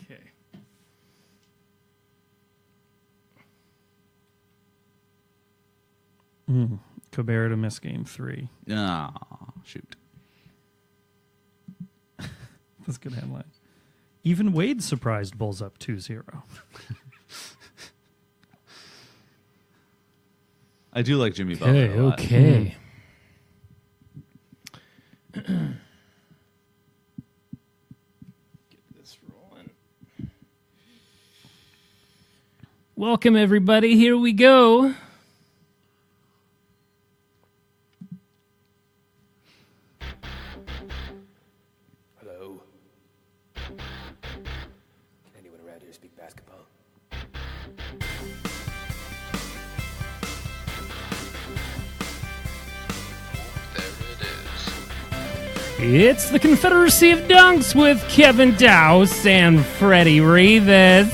Okay. Colbert to miss game 3. Oh, shoot. That's a good headline. Even Wade surprised Bulls up 2-0. I do like Jimmy Butler a lot. Okay. Get this rolling. Welcome, everybody. Here we go. Hello. Can anyone around here speak basketball? It's the Confederacy of Dunks with Kevin Dowse and Freddie Rivas.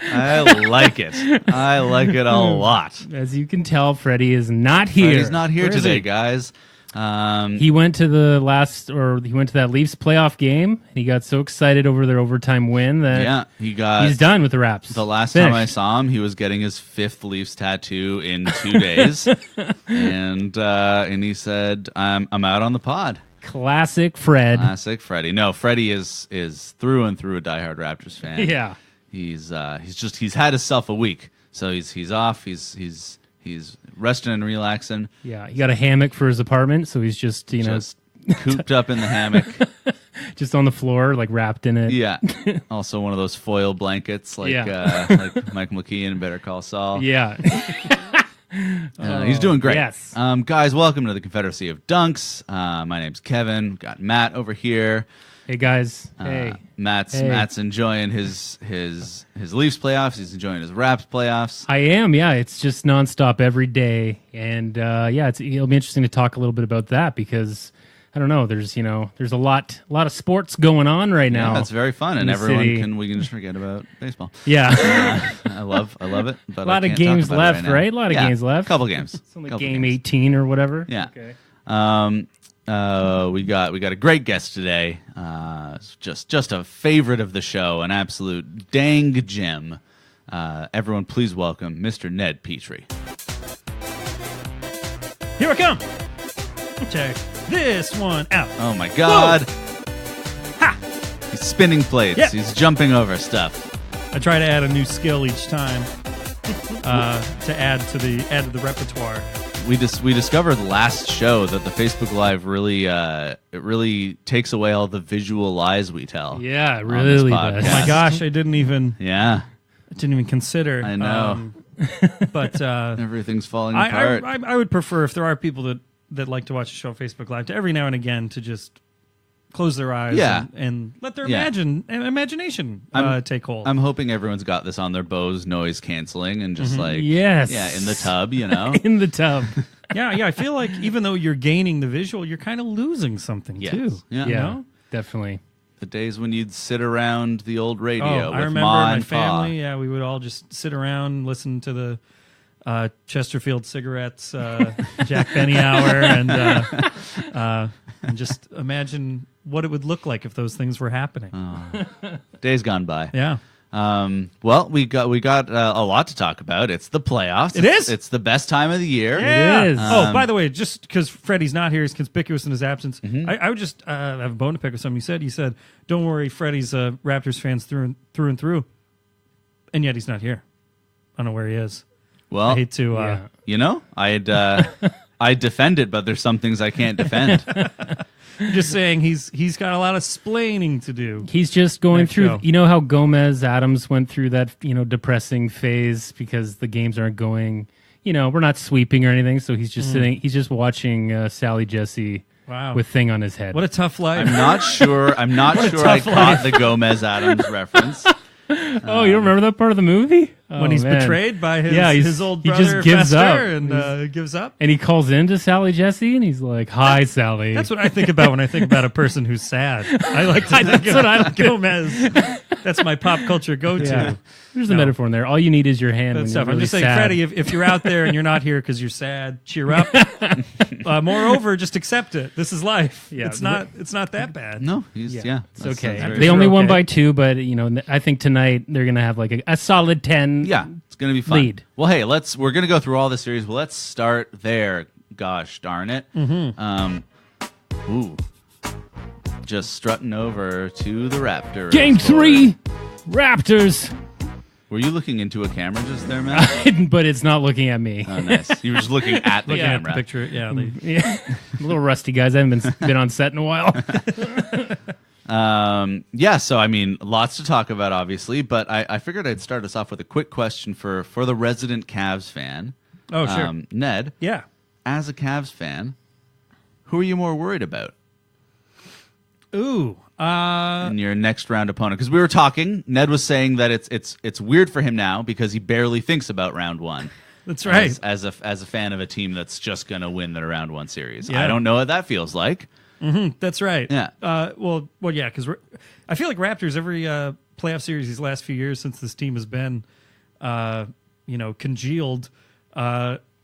I like it. I like it a lot. As you can tell, Freddie is not here. He's not here Where is today, he? guys. He went to that Leafs playoff game, and he got so excited over their overtime win that he's done with the Raps. The last time I saw him, he was getting his 5th Leafs tattoo in 2 days, and he said, "I'm out on the pod." Classic Fred. Classic Freddie. No, Freddie is through and through a diehard Raptors fan. Yeah, he's had himself a week, so he's off. He's resting and relaxing. Yeah, he got a hammock for his apartment, so he's just cooped up in the hammock, just on the floor, like wrapped in it. Yeah. Also one of those foil blankets, like Mike McKeon in Better Call Saul. Yeah. He's doing great. Yes. Guys, welcome to the Confederacy of Dunks. My name's Kevin. We've got Matt over here. Hey guys. Hey. Matt's enjoying his Leafs playoffs. He's enjoying his Raps playoffs. I am. Yeah, it's just nonstop every day, and it'll be interesting to talk a little bit about that because I don't know. There's a lot of sports going on right now. Yeah, that's very fun, and we can just forget about baseball. Yeah, I love it. But a lot of games left, right? A lot of games left. A couple games. It's only game 18 or whatever. Yeah. Okay. We got a great guest today. Just a favorite of the show, an absolute dang gem. Everyone, please welcome Mr. Ned Petrie. Here I come. Check this one out. Oh my God! Whoa. Ha! He's spinning plates. Yep. He's jumping over stuff. I try to add a new skill each time to add to the repertoire. We discovered last show that the Facebook Live really takes away all the visual lies we tell. Yeah, it really does. Oh my gosh, I didn't even consider. I know. But everything's falling apart. I would prefer, if there are people that like to watch the show on Facebook Live, to every now and again to just close their eyes and let their imagination take hold. I'm hoping everyone's got this on their Bose noise canceling and just in the tub, in the tub. Yeah, I feel like even though you're gaining the visual, you're kind of losing something too. Yeah. You know? Definitely. The days when you'd sit around the old radio with I remember Ma my and family. Yeah, we would all just sit around, listen to the Chesterfield Cigarettes, Jack Benny Hour, and just imagine what it would look like if those things were happening. Days gone by. Yeah. Well, we got a lot to talk about. It's the playoffs. It is. It's the best time of the year. Yeah. It is. By the way, just because Freddie's not here, he's conspicuous in his absence. I would just have a bone to pick with something you said. Don't worry, Freddie's Raptors fans through and through, and yet he's not here. I don't know where he is. Well, I hate to. I'd defend it, but there's some things I can't defend. I'm just saying he's got a lot of splaining to do. He's just going Next through, show. you know how Gomez Adams went through that, depressing phase because the games aren't going, we're not sweeping or anything. So he's just he's just watching Sally Jesse with Thing on his head. What a tough life. I'm not sure I caught the Gomez Adams reference. Oh, you don't remember that part of the movie? when he's man. betrayed by his old he brother just gives Fester up. and gives up. And he calls into Sally Jesse, and he's like, "Hi, Sally." That's what I think about when I think about a person who's sad. I like to think That's what I like. Gomez. That's my pop culture go-to. Yeah. There's a metaphor in there. All you need is your hand. That When stuff. you're I'm really just saying, sad. Freddie, if you're out there and you're not here because you're sad, cheer up. Moreover, just accept it. This is life. Yeah. It's not that bad. No, he's It's that's okay. very They true. only won okay. by 2, but I think tonight they're gonna have like a solid 10. Yeah, it's gonna be fun. Lead. Well, hey, we're gonna go through all the series. Well, let's start there. Gosh darn it. Just strutting over to the Raptors. Game boy. 3, Raptors. Were you looking into a camera just there, man? But it's not looking at me. Oh, nice. You were just looking at the Looking at camera. the picture, yeah. Yeah. I'm a little rusty, guys. I haven't been on set in a while. So I mean, lots to talk about, obviously, but I figured I'd start us off with a quick question for the resident Cavs fan. Oh, sure. Ned, Yeah. as a Cavs fan, who are you more worried about Ooh. in your next round opponent? Because we were talking, Ned was saying that it's weird for him now because he barely thinks about round one. That's right. As a fan of a team that's just going to win the round one series. Yeah. I don't know what that feels like. That's right. Yeah. Well, yeah, because I feel like Raptors every playoff series these last few years since this team has been, congealed.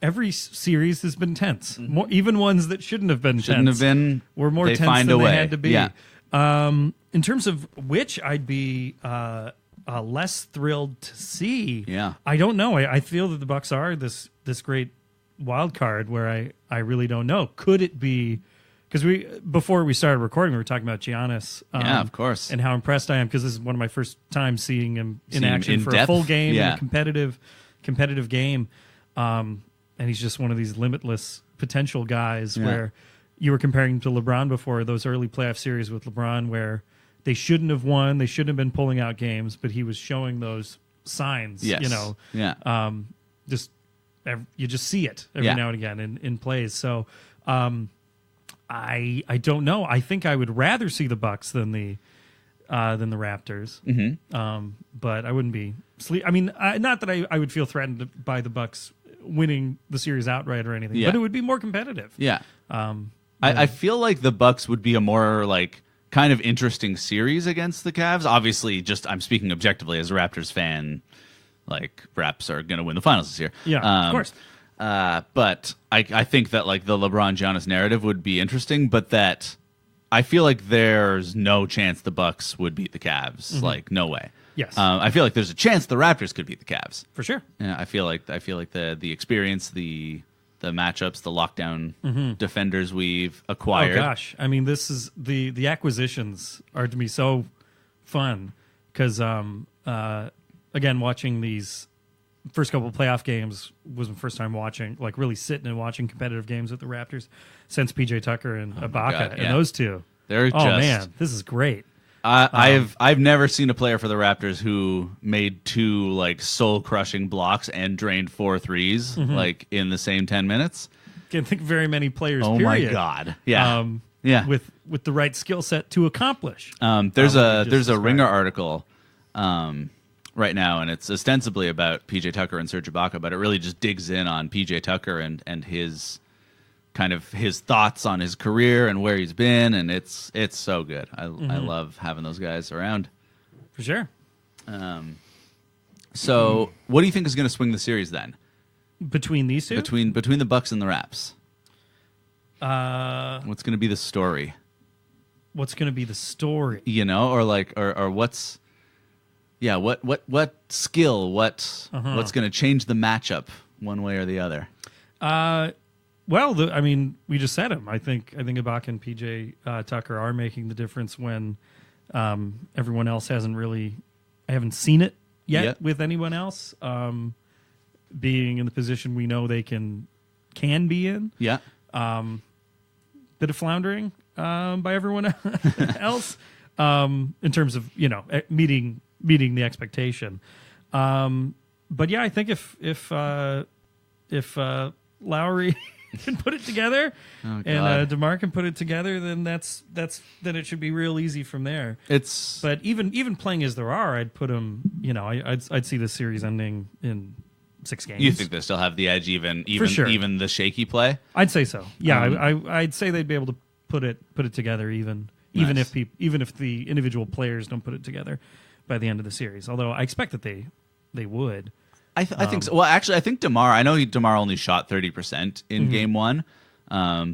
Every series has been tense. More, even ones that shouldn't have been Shouldn't tense have been. were more They tense find than a they way. had to be. Yeah. In terms of which I'd be less thrilled to see. Yeah. I don't know. I feel that the Bucks are this great wild card where I really don't know. Could it be? Because before we started recording, we were talking about Giannis. Yeah, of course. And how impressed I am because this is one of my first times seeing him in Seeing him action in for depth. a full game, in Yeah. a competitive game. And he's just one of these limitless potential guys where you were comparing him to LeBron before, those early playoff series with LeBron where they shouldn't have won, they shouldn't have been pulling out games, but he was showing those signs, Yes. Yeah. You just see it every Yeah. now and again in plays. So I don't know. I think I would rather see the Bucks than the Raptors. Mm-hmm. But I wouldn't be I mean, not that I would feel threatened by the Bucks winning the series outright or anything, Yeah. but it would be more competitive. Yeah. I feel like the Bucks would be a more like kind of interesting series against the Cavs. Obviously, just I'm speaking objectively as a Raptors fan. Like Raps are going to win the finals this year. Yeah, of course. But I think that like the LeBron Giannis narrative would be interesting, but that I feel like there's no chance the Bucks would beat the Cavs. Like no way. Yes. I feel like there's a chance the Raptors could beat the Cavs. For sure. Yeah, I feel like the experience, the matchups, the lockdown defenders we've acquired. Oh gosh, I mean, this is the acquisitions are to me so fun because again, watching these first couple of playoff games was my first time watching, like really sitting and watching competitive games with the Raptors since PJ Tucker and Ibaka God, and yeah. those two. They're Oh just man, this is great. I've never seen a player for the Raptors who made 2 like soul crushing blocks and drained 4 threes like in the same 10 minutes. Can't think of very many players. Oh period. my God! Yeah, yeah. With the right skill set to accomplish. There's what you just a Ringer described. article right now, and it's ostensibly about PJ Tucker and Serge Ibaka, but it really just digs in on PJ Tucker and his kind of his thoughts on his career and where he's been, and it's so good. I love having those guys around. For sure. So, what do you think is going to swing the series then? Between these two? Between the Bucks and the Raps? What's going to be the story? What's going to be the story? You know, or like, or what's, yeah, what skill, what's going to change the matchup one way or the other? Well, I mean, we just said him. I think Ibaka and PJ Tucker are making the difference when everyone else hasn't really. I haven't seen it yet with anyone else being in the position we know they can be in. Yeah. Bit of floundering by everyone else in terms of meeting the expectation. But yeah, I think if Lowry can put it together, and DeMar can put it together, then then it should be real easy from there. But even playing as there are, I'd put them. I'd see the series ending in 6 games. You think they still have the edge, even For sure. even the shaky play? I'd say so. Yeah, I'd say they'd be able to put it together even Nice. even if the individual players don't put it together by the end of the series. Although I expect that they would. I think so. Well, actually, I think DeMar. I know DeMar only shot 30% in game 1,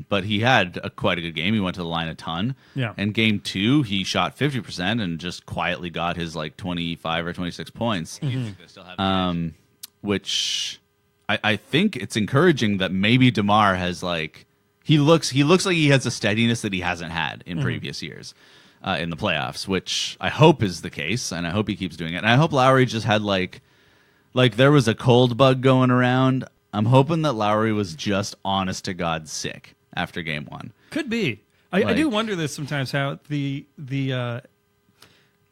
but he had quite a good game. He went to the line a ton. Yeah. And game 2, he shot 50% and just quietly got his 25 or 26 points. You think they still have the edge? Which I think it's encouraging that maybe DeMar has he looks like he has a steadiness that he hasn't had in previous years in the playoffs, which I hope is the case, and I hope he keeps doing it. And I hope Lowry just had there was a cold bug going around. I'm hoping that Lowry was just honest to God sick after game 1. Could be. I do wonder this sometimes, how the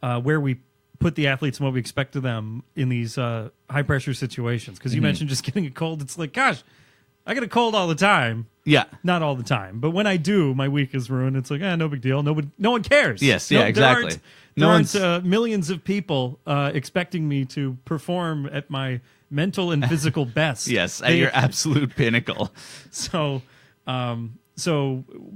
where we put the athletes and what we expect of them in these high pressure situations. Because you mentioned just getting a cold. It's like, gosh, I get a cold all the time. Yeah. Not all the time, but when I do, my week is ruined. It's like, no big deal. No one cares. Yes, yeah, exactly. There aren't millions of people expecting me to perform at my mental and physical best. Yes, at your absolute pinnacle. So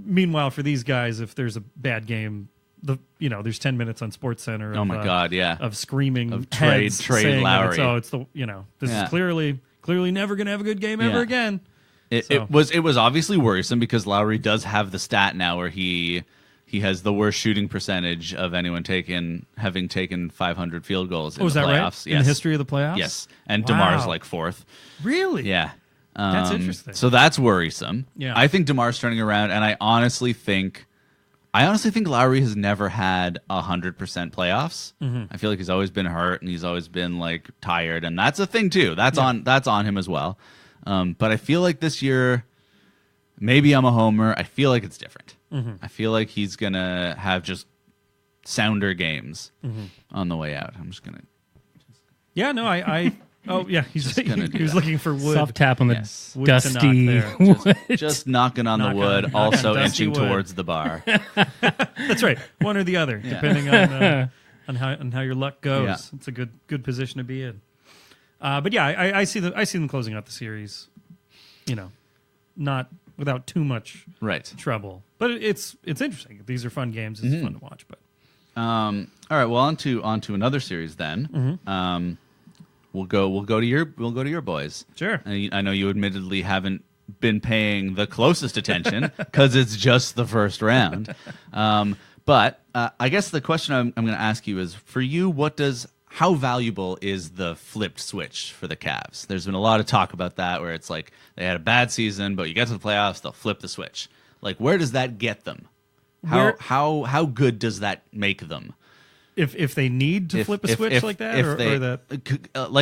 meanwhile, for these guys, if there's a bad game, there's 10 minutes on SportsCenter. Oh my God, yeah, of screaming of trade Lowry. It's this is clearly never going to have a good game ever again. It was obviously worrisome because Lowry does have the stat now where he has the worst shooting percentage of anyone having taken 500 field goals in the that playoffs. Right? Yes. In the history of the playoffs? Yes. And Wow. DeMar's 4th. Really? Yeah. That's interesting. So that's worrisome. Yeah. I think DeMar's turning around, and I honestly think Lowry has never had 100% playoffs. I feel like he's always been hurt and he's always been tired, and that's a thing too. That's on him as well. But I feel like this year, maybe I'm a homer. I feel like it's different. I feel like he's gonna have just sounder games on the way out. I'm just gonna. Yeah. No. Oh yeah. He was looking for wood. Soft tap on the Wood dusty to knock wood. Just knocking on the wood, knock also on dusty inching wood. towards the bar. That's right. One or the other, depending on how your luck goes. Yeah. It's a good position to be in. But yeah, I see them closing out the series. Not without too much trouble. But it's interesting. These are fun games. It's fun to watch. But all right. Well, on to another series then. We'll go to your boys. Sure. I know you admittedly haven't been paying the closest attention because it's just the first round. But I guess the question I'm going to ask you is, for you, how valuable is the flipped switch for the Cavs? There's been a lot of talk about that, where it's like they had a bad season, but you get to the playoffs, they'll flip the switch. Where does that get them? How good does that make them? If they need to flip a switch like that,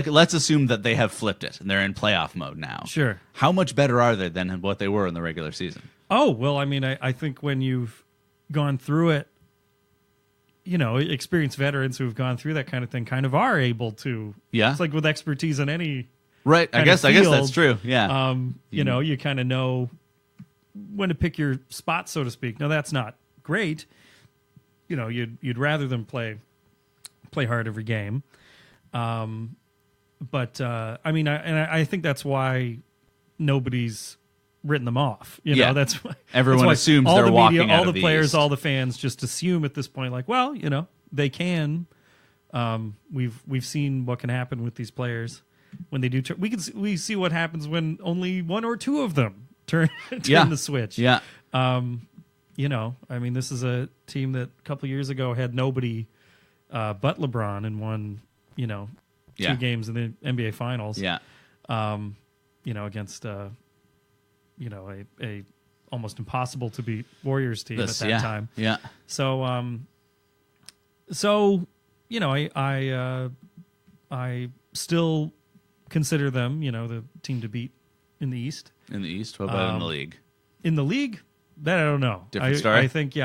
let's assume that they have flipped it and they're in playoff mode now. Sure. How much better are they than what they were in the regular season? Oh well, I mean, I think when you've gone through it, experienced veterans who have gone through that kind of thing kind of are able to. Yeah. It's like with expertise in any. Right. I guess that's true. Yeah. You kind of know when to pick your spot, so to speak. Now that's not great. You'd rather them play hard every game. But I think that's why nobody's written them off. That's why everyone why assumes all they're the walking media, out all of the the players, East. all the fans just assume at this point, they can. We've seen what can happen with these players when they do. We see what happens when only one or two of them turn the switch. Yeah. This is a team that a couple years ago had nobody but LeBron and won, 2 games in the NBA Finals. Yeah. Against a almost impossible to beat Warriors team at that time. Yeah. So I still consider them, the team to beat in the East. In the East, what about in the league? In the league, that I don't know. Different story. I think.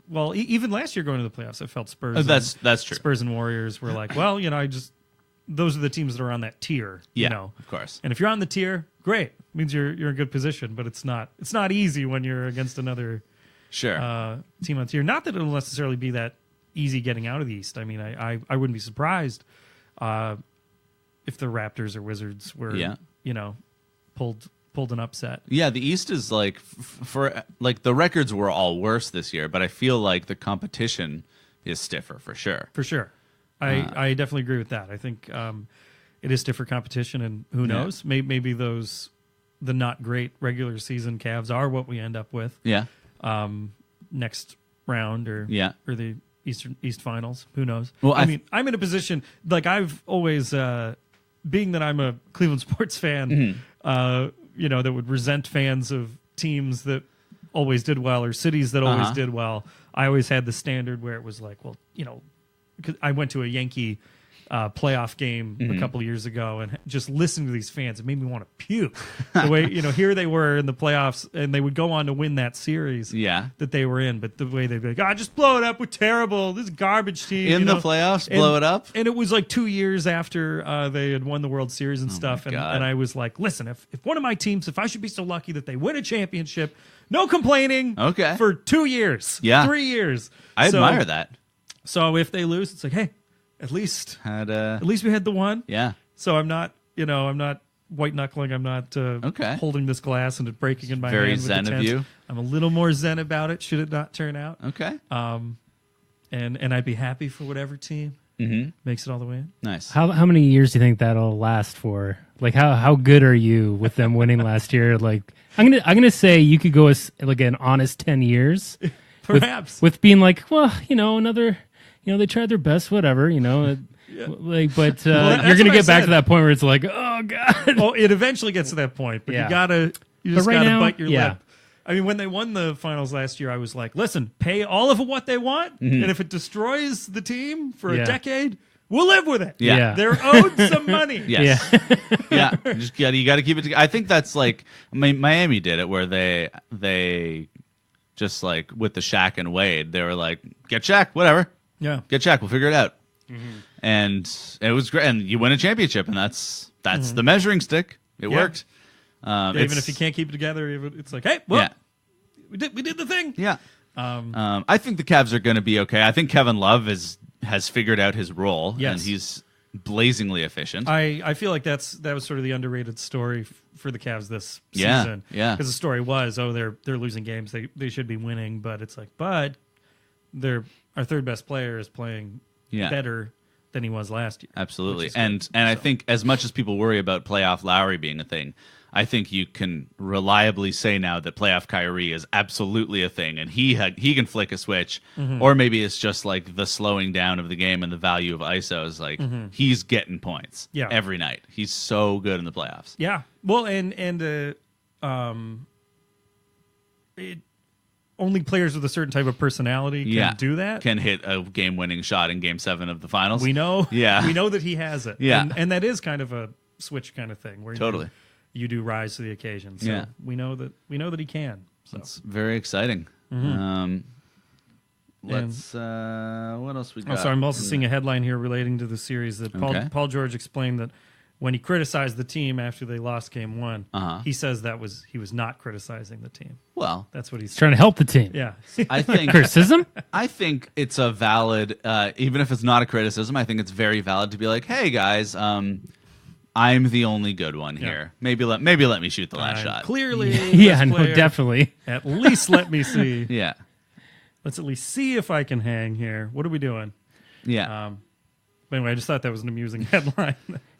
Well, even last year going to the playoffs, I felt Spurs. That's true. Spurs and Warriors were like, well, I just those are the teams that are on that tier. Yeah, you know, of course. And if you're on the tier, great, means you're in a good position. But it's not easy when you're against another Sure. team on tier. Not that it'll necessarily be that easy getting out of the East. I mean, I wouldn't be surprised if the Raptors or Wizards were pulled an upset. Yeah, the East is like for like the records were all worse this year, but I feel like the competition is stiffer for sure. For sure. I definitely agree with that. I think it is stiffer competition, and who knows? Maybe the not great regular season Cavs are what we end up with. Yeah. Next round or the East Finals. Who knows? Well, I mean, I'm in a position like I've always, being that I'm a Cleveland sports fan, that would resent fans of teams that always did well or cities that always did well. I always had the standard where it was like, well, because I went to a Yankee playoff game a couple of years ago, and just listening to these fans, it made me want to puke. The way here they were in the playoffs, and they would go on to win that series that they were in. But the way they'd be like, just blow it up, we're terrible, this is garbage team in the playoffs, blow it up. And it was like 2 years after they had won the World Series and stuff, and I was like, listen, if one of my teams, if I should be so lucky that they win a championship, no complaining. Okay. For 2 years, 3 years, I admire that. So if they lose, it's like, hey. At least we had the one. Yeah. So I'm not white knuckling. I'm not holding this glass and it breaking in my hand. Very with zen the of you. I'm a little more zen about it. Should it not turn out? Okay. And I'd be happy for whatever team makes it all the way in. Nice. How many years do you think that'll last for? Like how good are you with them winning last year? Like I'm gonna say you could go as like an honest 10 years, perhaps with being like, well, another. They tried their best, whatever, but you're going to get back to that point where it's like, oh, God. Well, it eventually gets to that point, but you just got to bite your lip. I mean, when they won the finals last year, I was like, listen, pay all of what they want, and if it destroys the team for a decade, we'll live with it. Yeah. They're owed some money. Yes. Yeah. You got to keep it together. I think that's like, Miami did it where they just like with the Shaq and Wade, they were like, get Shaq, whatever. Yeah, get Shaq. We'll figure it out. And it was great. And you win a championship, and that's the measuring stick. It worked. Even if you can't keep it together, it's like, hey, well, we did the thing. Yeah. I think the Cavs are going to be okay. I think Kevin Love has figured out his role, and he's blazingly efficient. I feel like that was sort of the underrated story for the Cavs this season. Yeah. Because the story was, they're losing games. They should be winning, but it's like, our third best player is playing better than he was last year. Absolutely. And I think as much as people worry about playoff Lowry being a thing, I think you can reliably say now that playoff Kyrie is absolutely a thing, and he can flick a switch, or maybe it's just like the slowing down of the game and the value of ISOs. Like he's getting points every night. He's so good in the playoffs. Yeah. Well, only players with a certain type of personality can do that. Can hit a game-winning shot in Game 7 of the finals. We know. Yeah. We know that he has it. Yeah. And that is kind of a switch kind of thing where totally you do rise to the occasion. So we know that he can. So it's very exciting. Let's what else we got? So I'm also seeing a headline here relating to the series that Paul George explained that when he criticized the team after they lost Game 1, he says he was not criticizing the team. Well, that's what he's trying to help the team. Yeah, I think criticism. I think it's a valid, even if it's not a criticism. I think it's very valid to be like, "Hey guys, I'm the only good one here. Maybe let me shoot the last shot." Clearly, definitely. At least let me see. Yeah, let's at least see if I can hang here. What are we doing? Yeah. But anyway, I just thought that was an amusing headline.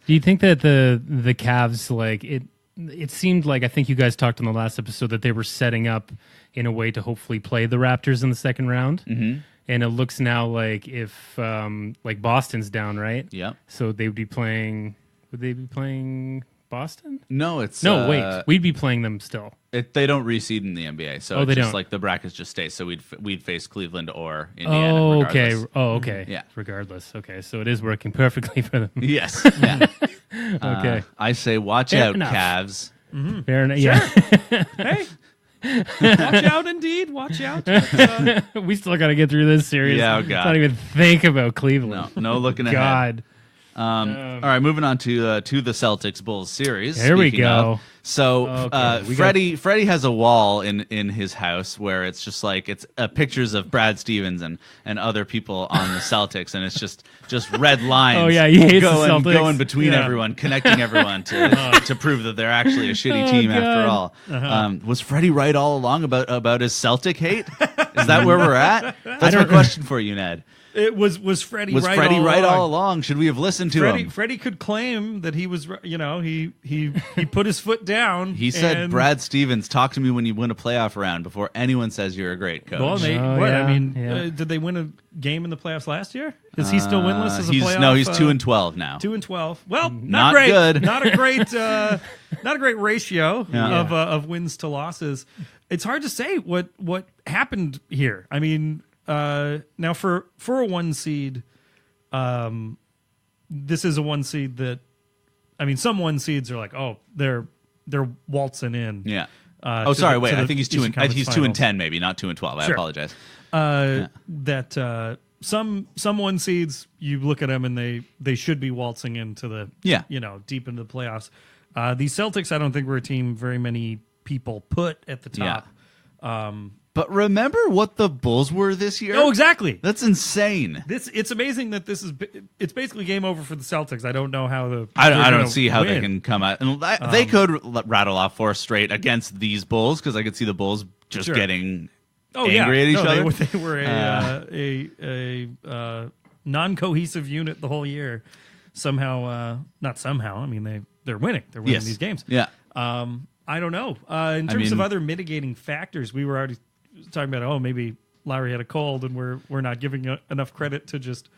Do you think that the Cavs, like it seemed like, I think you guys talked in the last episode that they were setting up in a way to hopefully play the Raptors in the second round, and it looks now like if like Boston's down, right? Yeah. So they would be playing. Would they be playing Boston? No, it's wait. We'd be playing them still. They don't reseed in the NBA, so it's just like the brackets just stay. So we'd face Cleveland or Indiana. Oh, regardless. okay. Oh, okay. Yeah. Regardless. Okay, so it is working perfectly for them. Yes. Yeah. Okay. I say, watch out, Cavs. Fair enough. Yeah. Hey. Watch out, indeed. Watch out. We still got to get through this series. Yeah, oh God. Not even think about Cleveland. No looking ahead. God. All right, moving on to the Celtics Bulls series. There we speaking go. of. So Okay, Freddie has a wall in his house where it's just like it's pictures of Brad Stevens and other people on the Celtics, and it's just red lines. Oh, yeah, he hates the going, Celtics. going between Yeah. everyone, connecting everyone to prove that they're actually a shitty team after all. Was Freddie right all along about his Celtic hate? Is that where we're at? That's my question for you, Ned. It was Freddie Was right Freddie all right along? all along? Should we have listened to him? Freddie could claim that he was, he put his foot down. He said, and- Brad Stevens, talk to me when you win a playoff round before anyone says you're a great coach. Well, they, Oh, what? yeah, I mean, yeah. did they win a game in the playoffs last year? Is he still winless as a playoff? No, he's 2-12 now. 2-12. Well, not Not great. good. Not a great, not a great ratio Yeah. of wins to losses. It's hard to say what happened here. I mean, now for a 1 seed, this is a 1 seed that, I mean, some 1 seeds are like, oh, they're waltzing in. Yeah. To Sorry, the- wait. to I the think he's Eastern Conference he's Finals. 2-10, maybe not 2-12. I Sure. apologize. That some 1 seeds, you look at them and they should be waltzing into the deep into the playoffs. These Celtics, I don't think we're a team very many people put at the top. But remember what the Bulls were this year? Oh, exactly. That's insane. It's amazing that it's basically game over for the Celtics. I don't know how I they're don't gonna see how they win. can come out. And they could rattle off 4 straight against these Bulls because I could see the Bulls just Sure. getting Oh, angry at each No, other. They were a non-cohesive unit the whole year. Somehow, not somehow. I mean, they're winning. They're winning Yes. these games. Yeah. I don't know. In terms of other mitigating factors, we were already talking about. Oh, maybe Lowry had a cold, and we're not giving enough credit to just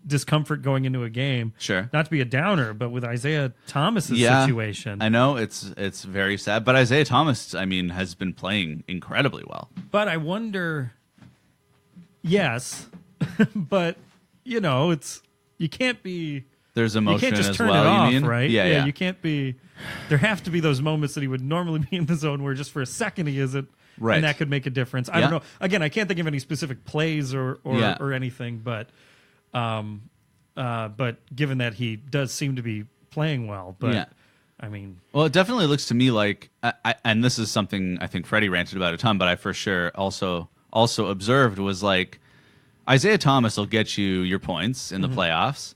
discomfort going into a game. Sure. Not to be a downer, but with Isaiah Thomas's situation. I know it's very sad, but Isaiah Thomas, I mean, has been playing incredibly well. But I wonder. Yes, but it's you can't be. There's You emotion can't just as turn well. it off, you mean? right? Yeah. You can't be. There have to be those moments that he would normally be in the zone where just for a second he isn't, Right. and that could make a difference. I don't know. Again, I can't think of any specific plays or anything, but given that he does seem to be playing well, I mean, Well, it definitely looks to me like, and this is something I think Freddie ranted about a ton, but I for sure also observed was like Isaiah Thomas will get you your points in the playoffs,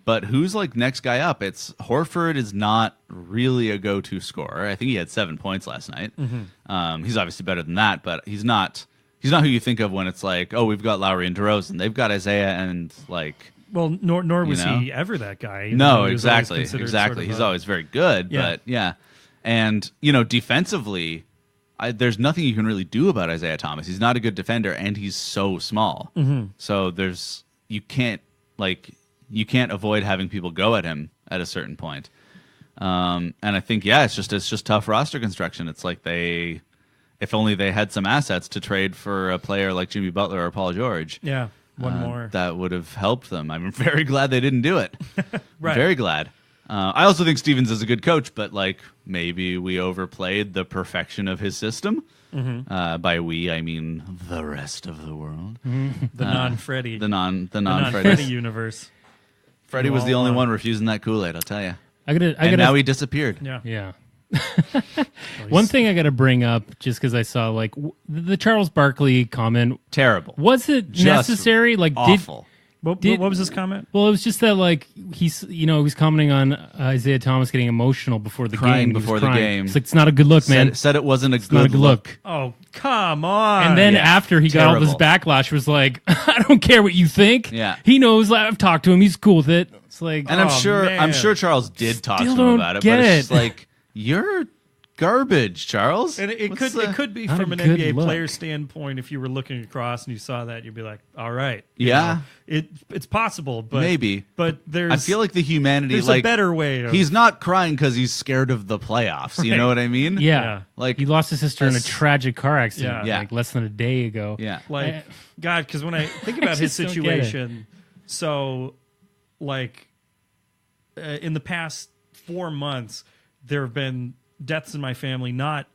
but who's like next guy up? It's Horford is not really a go-to scorer. I think he had 7 points last night. He's obviously better than that, but he's not who you think of when it's like, oh, we've got Lowry and DeRozan. They've got Isaiah and like. well, nor was know? he ever that guy. even No, though he was always exactly. considered sort of He's a- always very good, Yeah. but yeah. And, defensively, there's nothing you can really do about Isaiah Thomas. He's not a good defender, and he's so small. So you can't avoid having people go at him at a certain point. And I think, it's just tough roster construction. It's like if only they had some assets to trade for a player like Jimmy Butler or Paul George. Yeah, one more. That would have helped them. I'm very glad they didn't do it. Right. Very glad. I also think Stevens is a good coach, but maybe we overplayed the perfection of his system. By we, I mean the rest of the world. The non-Freddie. The non-Freddie non-Freddie. universe. Freddie was the only one refusing that Kool-Aid, I'll tell you. I Now he disappeared. Yeah. Yeah. One thing I got to bring up, just because I saw the Charles Barkley comment. Terrible. Was it Just necessary? Awful. What was his comment? Well, it was just that he's commenting on Isaiah Thomas getting emotional before the Crying game. He was before the crying. game. It's like, it's not a good look, man. Said it wasn't a not a good good look. look. Oh, come on. And then Yeah. after he got all this Terrible. backlash, was like, I don't care what you think. Yeah. He knows. I've talked to him. He's cool with it. It's like, And I'm man. sure Charles did talk to Still him don't about it, get but it's it. just like, you're garbage, Charles. And it What's could be Not from a an good NBA look. player standpoint. If you were looking across and you saw that, you'd be like, "All right, Yeah. it's possible, but Maybe. But there's I feel like the humanity, there's a better way. Of, he's not crying because he's scared of the playoffs. You know what I mean? yeah. Like He lost his sister in a that's- tragic car accident Yeah. like less than a day ago. Yeah. like God, because when I think about his just don't get it. situation, so in the past 4 months, there have been deaths in my family, not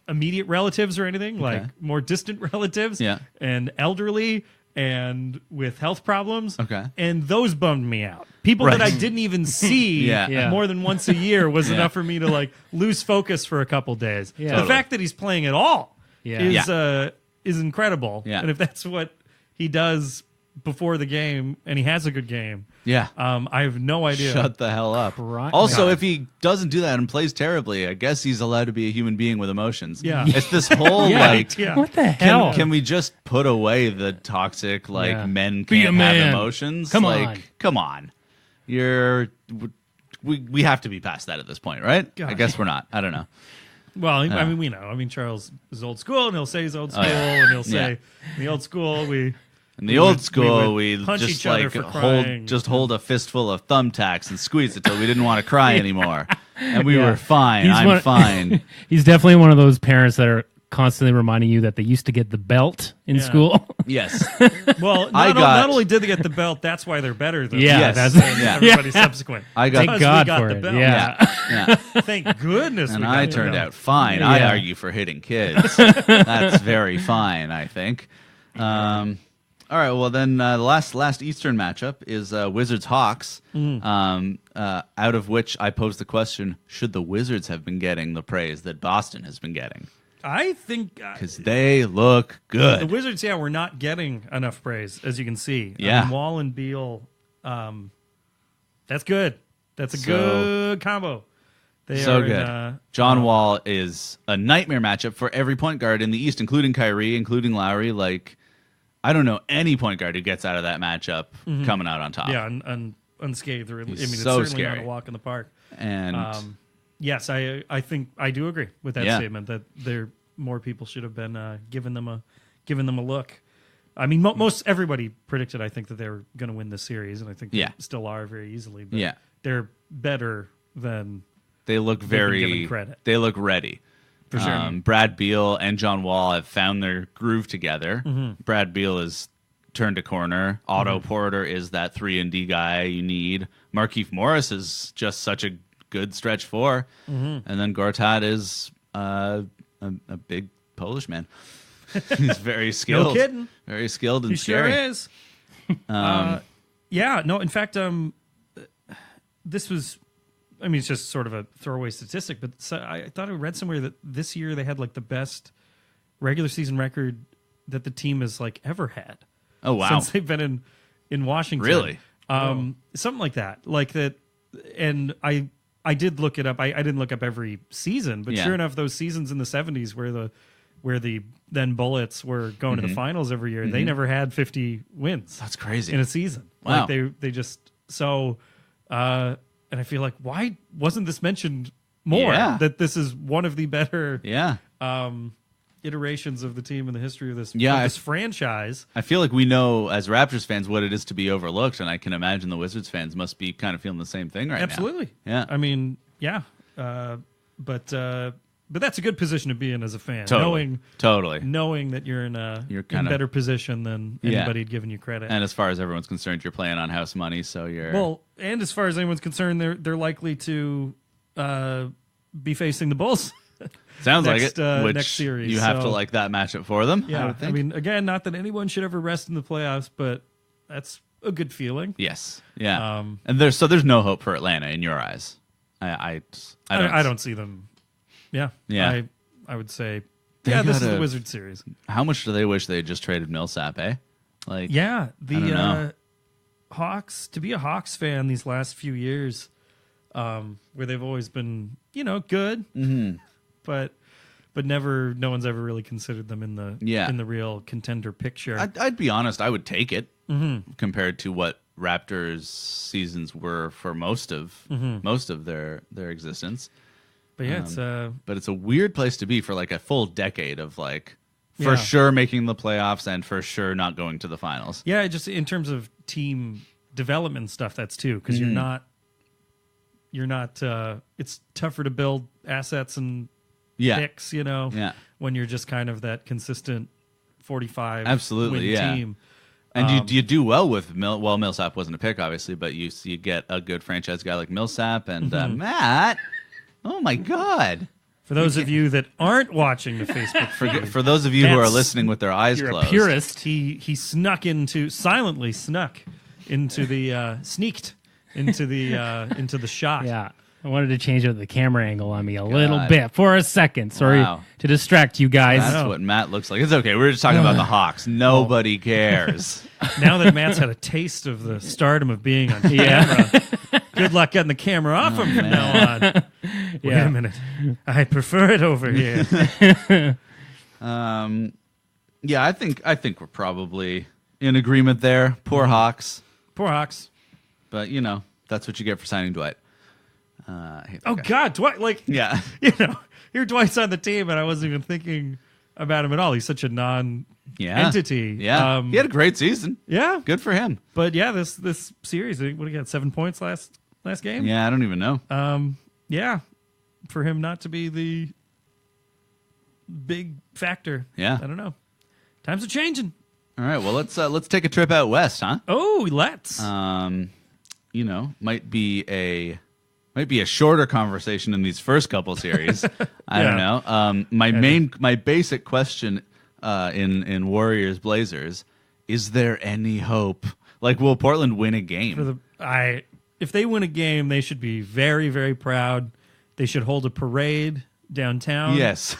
immediate relatives or anything, like more distant relatives, Yeah. and elderly, and with health problems. Okay. And those bummed me out. People Right. that I didn't even see Yeah. more than once a year was Yeah. enough for me to like lose focus for a couple days. Yeah. The Totally. fact that he's playing at all Yeah. is incredible. Yeah. And if that's what he does before the game and he has a good game, Yeah. I have no idea. Shut the hell up. Right. Also, God. if he doesn't do that and plays terribly, I guess he's allowed to be a human being with emotions. Yeah. It's this whole Yeah. like, Yeah. What the hell? can we just put away the toxic like Yeah. men Be a can't have man. emotions? Come like, on. come on. We have to be past that at this point, right? God. I guess we're not. I don't know. Well, I mean, we know. I mean, Charles is old school, and he'll say he's old school, yeah. and he'll say, Yeah. in the old school, In the We old would- school, we we would punch just each other like for crying. hold a fistful of thumbtacks and squeeze it till we didn't want to cry anymore, and we Yeah. were fine. He's I'm one- fine. He's definitely one of those parents that are constantly reminding you that they used to get the belt in Yeah. school. Yes. well, I not, got- not only did they get the belt, that's why they're better than Yeah, Yes. that's Yeah. everybody subsequent. I got- Thank Because God we got for the it. belt. Yeah. Yeah. Thank goodness. And we got I the turned belt. out fine. I Yeah. argue for hitting kids. That's very fine, I think. All right, well then the last Eastern matchup is Wizards Hawks, out of which I pose the question: should the Wizards have been getting the praise that Boston has been getting? I think Because they look the good. Wizards, we're not getting enough praise, as you can see. Yeah. I mean, Wall and Beal, that's good. That's a So- good combo. They So are in, good. John Wall is a nightmare matchup for every point guard in the East, including Kyrie, including Lowry. Like, I don't know any point guard who gets out of that matchup coming out on top. Yeah, unscathed. I mean, He's it's so certainly scary. not a walk in the park. And Yes, I think I do agree with that Yeah. statement that more people should have been giving them a look. I mean, most everybody predicted, I think, that they were going to win this series, and I think Yeah. they still are very easily. But Yeah. they're better than they look been very. given credit. They look ready. For sure. Brad Beal and John Wall have found their groove together. Brad Beal has turned a corner. Otto Porter is that 3-and-D guy you need. Markieff Morris is just such a good stretch 4. And then Gortat is a big Polish man. He's very skilled. kidding. Very skilled and he scary. sure is. Yeah, no. In fact, this was. I mean, it's just sort of a throwaway statistic, but I thought I read somewhere that this year they had like the best regular season record that the team has like ever had. Oh wow! Since they've been in Washington, Really? Something like that, like that. And I did look it up. I didn't look up every season, but Yeah. sure enough, those seasons in the 70s where the then Bullets were going to the finals every year, they never had 50 wins That's crazy. in a season. Wow. Like they just so. And I feel like, why wasn't this mentioned more? Yeah. That this is one of the better yeah. iterations of the team in the history of this, Yeah, of this franchise. I feel like we know as Raptors fans what it is to be overlooked, and I can imagine the Wizards fans must be kind of feeling the same thing right Absolutely. now. Yeah. I mean, yeah. But that's a good position to be in as a fan. Totally. Knowing that you're in a You're kinda- better position than Yeah. anybody had given you credit. And as far as everyone's concerned, you're playing on house money, so you're Well, and as far as anyone's concerned, they're likely to be facing the Bulls. sounds next, like it. Which next series, you have to so- like that matchup for them. I Yeah, would I, think. mean, again, not that anyone should ever rest in the playoffs, but that's a good feeling. Yes. Yeah. Um, and there's no hope for Atlanta in your eyes. I don't see them. Yeah, Yeah. I would say, They this is gotta- the Wizard series. How much do they wish they had just traded Millsap? Like Yeah, I don't know. Hawks. To be a Hawks fan these last few years, where they've always been, good, but never. No one's ever really considered them in the real contender picture. I'd be honest. I would take it compared to what Raptors seasons were for most of their existence. but yeah, it's But it's a weird place to be for like a full decade of like for Yeah. sure making the playoffs and for sure not going to the finals. yeah, just in terms of team development stuff, that's too because you're not. It's tougher to build assets and Yeah. picks, Yeah. when you're just kind of that consistent 45 Absolutely, win yeah. team. And you do well with Millsap wasn't a pick, obviously, but you get a good franchise guy like Millsap and Matt. Oh my God, For those of you that aren't watching the Facebook feed, For those of you who are Matt's- listening with their eyes You're closed, a purist. he silently snuck into the sneaked into the shot. Yeah. I wanted to change out the camera angle on me a little God. bit for a second. Sorry Wow. to distract you guys. that's what Matt looks like. It's okay. We're just talking about the Hawks. Nobody cares. Now that Matt's had a taste of the stardom of being on camera, good luck getting the camera off him from now on. Wait a minute. I prefer it over here. Yeah, I think we're probably in agreement there. Poor Hawks, Poor Hawks. but that's what you get for signing Dwight. I hate that Oh, guy. God. Dwight, Yeah. Here Dwight's on the team, and I wasn't even thinking about him at all. He's such a non-entity. Yeah. He had a great season. Yeah. Good for him. But yeah, this series, what did he get? 7 points last game? Yeah, I don't even know. Yeah. For him not to be the big factor. Yeah. I don't know. Times are changing. All right, well let's take a trip out west, huh? Oh, let's. Might be a shorter conversation in these first couple series. I don't know. My basic question in Warriors Blazers, is there any hope? Like, will Portland win a game? If they win a game, they should be very, very proud. They should hold a parade downtown. Yes.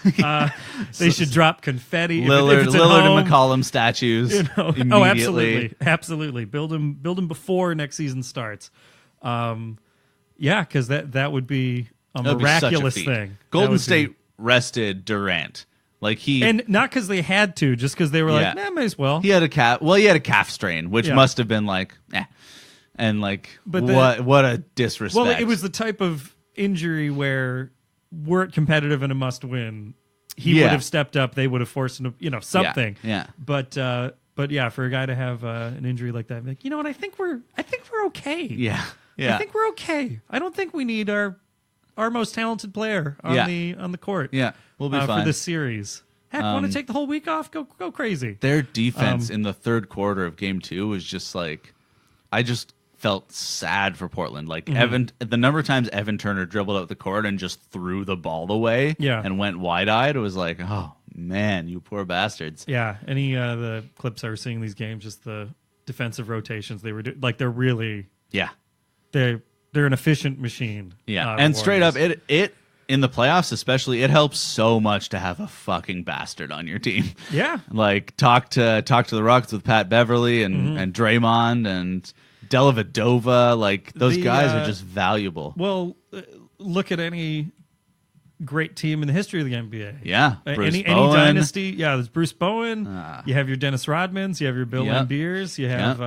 They should drop confetti. Lillard, if it's at Lillard home, and McCollum statues. Immediately. Oh, absolutely. Build them before next season starts. Because that would be a That'd be such a miraculous feat. thing. Golden State rested Durant. And not because they had to, just because they were like, might as well. He had a calf strain, which must have been like, and what a disrespect. Well, it was the type of injury where were it competitive and a must win, he would have stepped up. They would have forced him to, something. Yeah. But yeah, for a guy to have an injury like that, like, you know what? I think we're okay. Yeah. I think we're okay. I don't think we need our most talented player on the court. Yeah, we'll be fine for this series. Heck, want to take the whole week off? Go crazy. Their defense in the third quarter of Game 2 was just like, I just felt sad for Portland. Like the number of times Evan Turner dribbled out the court and just threw the ball away, and went wide-eyed. It was like, oh man, you poor bastards. Yeah, any the clips I was seeing in these games, just the defensive rotations they were they're really they're an efficient machine. Yeah, and straight up, it in the playoffs especially, it helps so much to have a fucking bastard on your team. Yeah, like talk to the Rockets with Pat Beverly and Draymond and Dellavedova. Like those guys are just valuable. Well, look at any great team in the history of the NBA. Yeah, any dynasty. Yeah, there's Bruce Bowen. You have your Dennis Rodmans. You have your Bill Lambiers. You have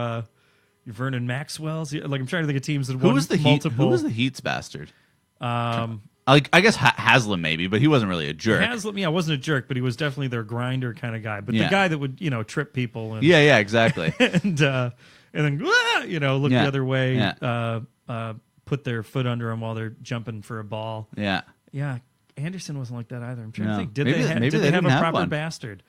your Vernon Maxwell's. Like, I'm trying to think of teams that won multiple. Who was the Heat's bastard? I guess Haslam maybe, but he wasn't really a jerk. Haslam, wasn't a jerk, but he was definitely their grinder kind of guy. But the guy that would trip people. And, exactly. and then look the other way. Put their foot under them while they're jumping for a ball. Yeah. Anderson wasn't like that either. I'm trying to think. Did Maybe they have a proper one. bastard,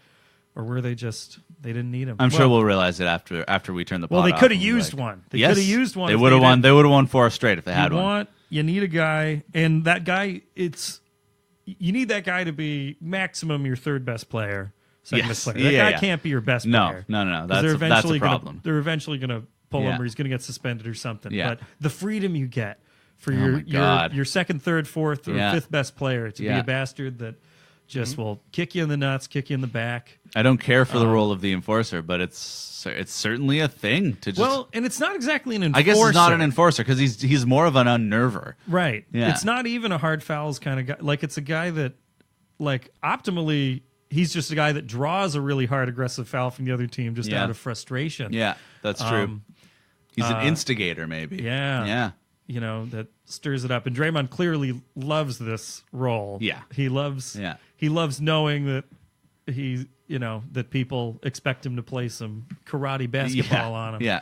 or were they just they didn't need him? I'm sure we'll realize it after we turn the. Well, pod they off could have and used like, one. They could have used one. They would have won. They would have won 4 straight if they had one. You need a guy, and that guy, you need that guy to be maximum your third best player, second best player. That guy can't be your best player. No. That's a problem. They're eventually going to pull him, or he's going to get suspended or something. Yeah. But the freedom you get for your second, third, fourth, or fifth best player to be a bastard that just will kick you in the nuts, kick you in the back. I don't care for the role of the enforcer, but it's certainly a thing to just. And it's not exactly an enforcer. I guess he's not an enforcer because he's more of an unnerver. Right. Yeah. It's not even a hard fouls kind of guy. Like, it's a guy that, like, optimally, he's just a guy that draws a really hard aggressive foul from the other team just out of frustration. Yeah, that's true. He's an instigator, maybe. Yeah. That stirs it up. And Draymond clearly loves this role. Yeah. He loves knowing that that people expect him to play some karate basketball on him. Yeah.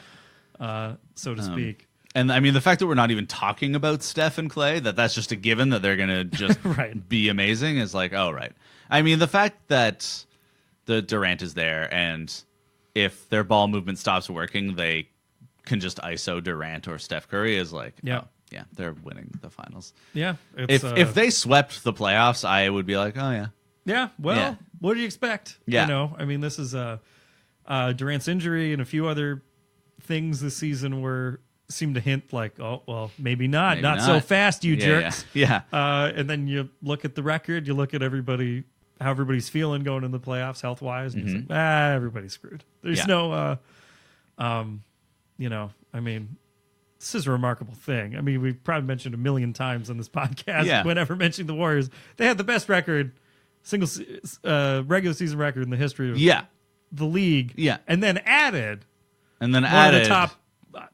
So to speak. And I mean, the fact that we're not even talking about Steph and Clay, that's just a given that they're going to just be amazing is like, oh, right. I mean, the fact that the Durant is there and if their ball movement stops working, they can just ISO Durant or Steph Curry is like, Yeah, they're winning the finals. Yeah. If they swept the playoffs, I would be like, oh yeah. Yeah. Well, Yeah. what do you expect? Yeah. You know, I mean, this is Durant's injury and a few other things this season seem to hint like, oh, well, maybe not. Not so fast, you jerks. Yeah. And then you look at the record, you look at how everybody's feeling going in the playoffs health wise, and it's like, everybody's screwed. There's no, you know, I mean, this is a remarkable thing. I mean, we've probably mentioned a million times on this podcast, whenever mentioning the Warriors, they had the best record, regular season record in the history of the league. Yeah. And then added one of the top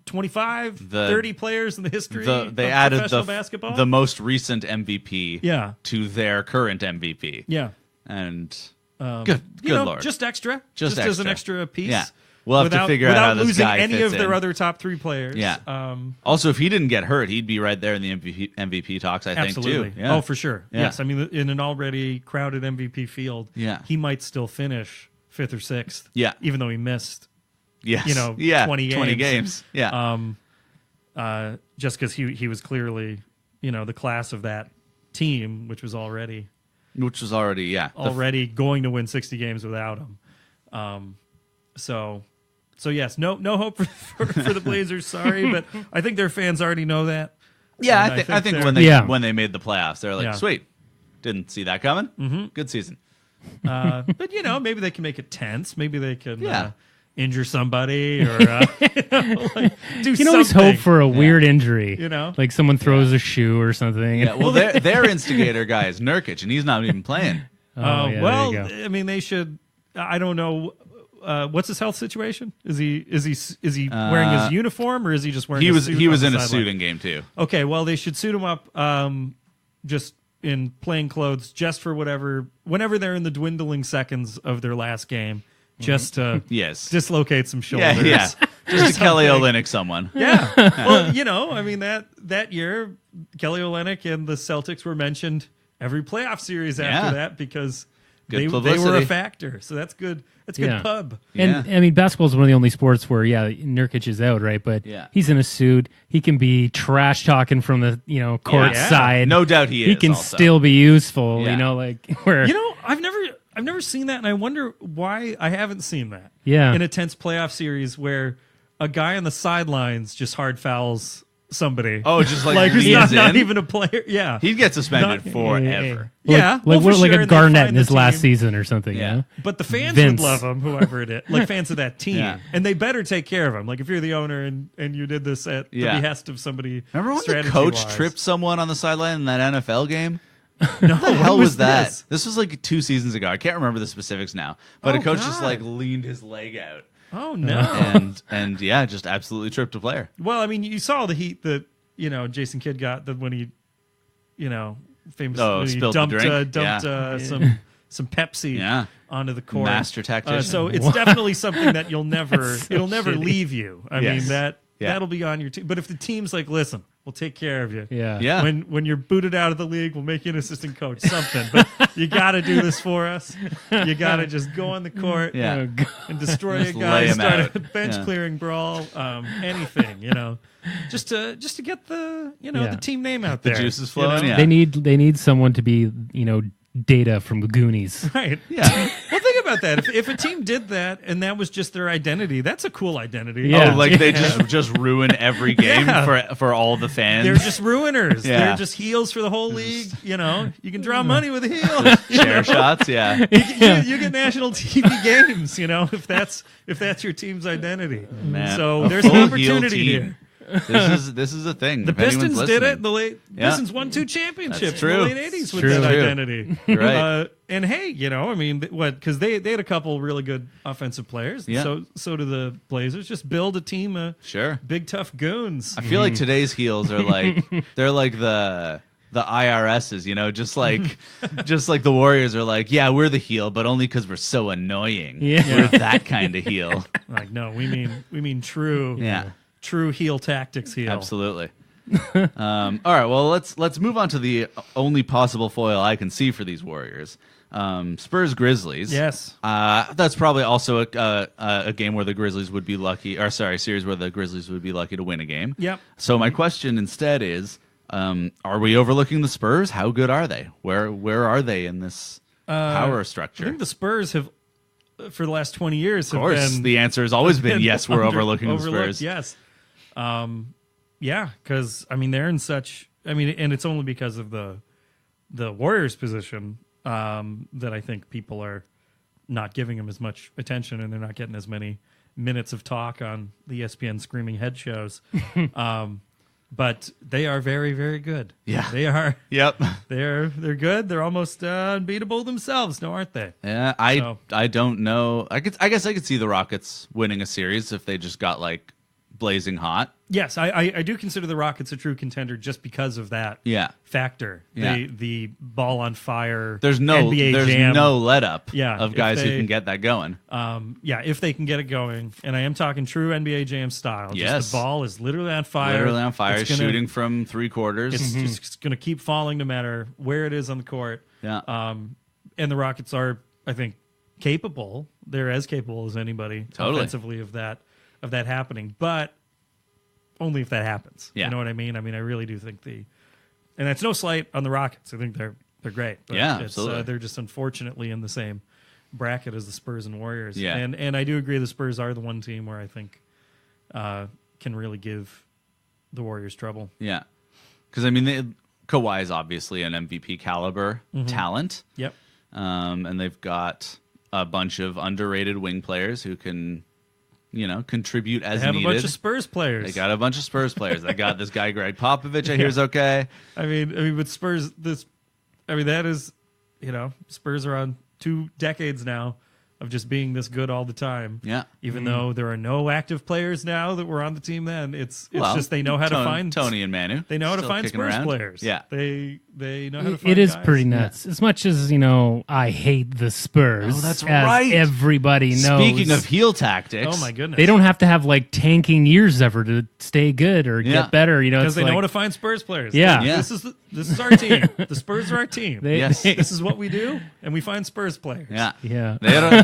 25, 30 players in the history of professional basketball. The most recent MVP to their current MVP. Yeah. And good Lord. Just extra. Just as an extra. extra piece. Yeah. We'll have to figure out how this guy without losing any fits of their in. other top 3 players. Yeah. Also, if he didn't get hurt, he'd be right there in the MVP talks, I think, absolutely. too. Yeah. Oh, for sure. Yeah. Yes. I mean, in an already crowded MVP field, he might still finish 5th or 6th. Yeah. Even though he missed, 20 games. Yeah. Just because he was clearly, the class of that team, which was already going to win 60 games without him. So yes, no hope for the Blazers. Sorry, but I think their fans already know that. Yeah, I think when they made the playoffs, they're like, sweet, didn't see that coming. Mm-hmm. Good season. But maybe they can make it tense. Maybe they can injure somebody or do you can always hope for a weird injury. Like someone throws a shoe or something. Yeah, well, their instigator guy is Nurkic, and he's not even playing. Well, I mean, they should. I don't know. What's his health situation? Is he wearing his uniform, or is he just wearing? A suit he was on in the a sideline? suiting game too. Okay, well they should suit him up, just in plain clothes, just for whenever they're in the dwindling seconds of their last game, just to dislocate some shoulders. Yeah, just to Kelly Olynyk someone. Yeah, well, I mean that year Kelly Olynyk and the Celtics were mentioned every playoff series after that because they were a factor. So that's good. That's good pub. And I mean, basketball is one of the only sports where Nurkic is out, right? But he's in a suit. He can be trash talking from the court side. No doubt he is. He can still be useful. Where I've never seen that, and I wonder why I haven't seen that. Yeah, in a tense playoff series where a guy on the sidelines just hard fouls somebody. Oh, just like he's not even a player. Yeah, he'd get suspended forever. Like a Garnett in his last season or something. Yeah, but the fans would love him, whoever it is, like fans of that team, and they better take care of him. Like if you're the owner and you did this at the behest of somebody. Remember when the coach tripped someone on the sideline in that NFL game? No, what the hell was that? This was like 2 seasons ago. I can't remember the specifics now, but a coach just like leaned his leg out. Oh no! And just absolutely tripped a player. Well, I mean, you saw the heat that Jason Kidd got when he, famously dumped some Pepsi onto the court. Master tactician. So it's definitely something that it'll never leave you. I mean that'll be on your team. But if the team's like, listen, we'll take care of you. Yeah. When you're booted out of the league, we'll make you an assistant coach. Something. But you got to do this for us. You got to just go on the court and destroy a guy, start a bench clearing brawl, anything. Just to get the the team name out there. The juices flowing. They need someone to be Data from the Goonies. Right. Yeah. Well, think about that. If a team did that and that was just their identity, that's a cool identity. Yeah. Oh, like they just ruin every game for all the fans. They're just ruiners. Yeah. They're just heels for the whole league. You can draw money with a heel. Chair shots. Yeah. You get national TV games. If that's your team's identity. Man, so there's an opportunity here. This is a thing. The Pistons did it. Pistons won 2 championships in the late 80s with that identity. Right. And hey, I mean, because they had a couple really good offensive players. Yeah. So do the Blazers. Just build a team of big tough goons. I feel like today's heels are like they're like the IRSs, just like the Warriors are like, yeah, we're the heel, but only because we're so annoying. Yeah. We're that kind of heel. Like, no, we mean true. Yeah. True heel tactics heel. Absolutely. All right, well, let's move on to the only possible foil I can see for these Warriors. Spurs Grizzlies. Yes. That's probably also a game where the Grizzlies would be lucky, or sorry, series where the Grizzlies would be lucky to win a game. Yep. So my question instead is, are we overlooking the Spurs? How good are they? Where are they in this power structure? I think the Spurs have, for the last 20 years, of course, the answer has always been yes. We're overlooking the Spurs. Yes. Yeah, because I mean they're in such. I mean, and it's only because of the Warriors' position that I think people are not giving them as much attention, and they're not getting as many minutes of talk on the ESPN screaming head shows. But they are very, very good. Yeah, they are. Yep, they're good. They're almost unbeatable themselves, no, aren't they? Yeah, I don't know. I guess I could see the Rockets winning a series if they just got like blazing hot. Yes, I do consider the Rockets a true contender just because of that factor. Yeah. The ball on fire. There's no NBA jam. no let up Yeah, of guys who can get that going. If they can get it going, and I am talking true NBA jam style. Yes. Just the ball is literally on fire. Literally on fire, shooting from 3/4. It's just going to keep falling no matter where it is on the court. Yeah. And the Rockets are, I think, capable. They're as capable as anybody offensively of that happening, but only if that happens. Yeah. You know what I mean? I mean, I really do think and that's no slight on the Rockets. I think they're great. But absolutely. They're just unfortunately in the same bracket as the Spurs and Warriors. Yeah. And I do agree the Spurs are the one team where I think can really give the Warriors trouble. Yeah. Because, I mean, Kawhi is obviously an MVP caliber talent. Yep. And they've got a bunch of underrated wing players who can, contribute as needed. They have a bunch of Spurs players. They got a bunch of Spurs players. They got this guy, Greg Popovich, I hear is okay. I mean, with Spurs, that is, Spurs are on 2 decades now of just being this good all the time. Yeah. Even though there are no active players now that were on the team then, it's just they know how to find Tony and Manu. They know how to find Spurs players. Yeah. They know how to find It is guys. pretty nuts. As much as, I hate the Spurs. Oh, that's as right. Everybody knows. Speaking of heel tactics. Oh my goodness. They don't have to have like tanking years ever to stay good or get better, because they know know how to find Spurs players. Yeah. This is our team. The Spurs are our team. Yes. This is what we do, and we find Spurs players. Yeah. Yeah.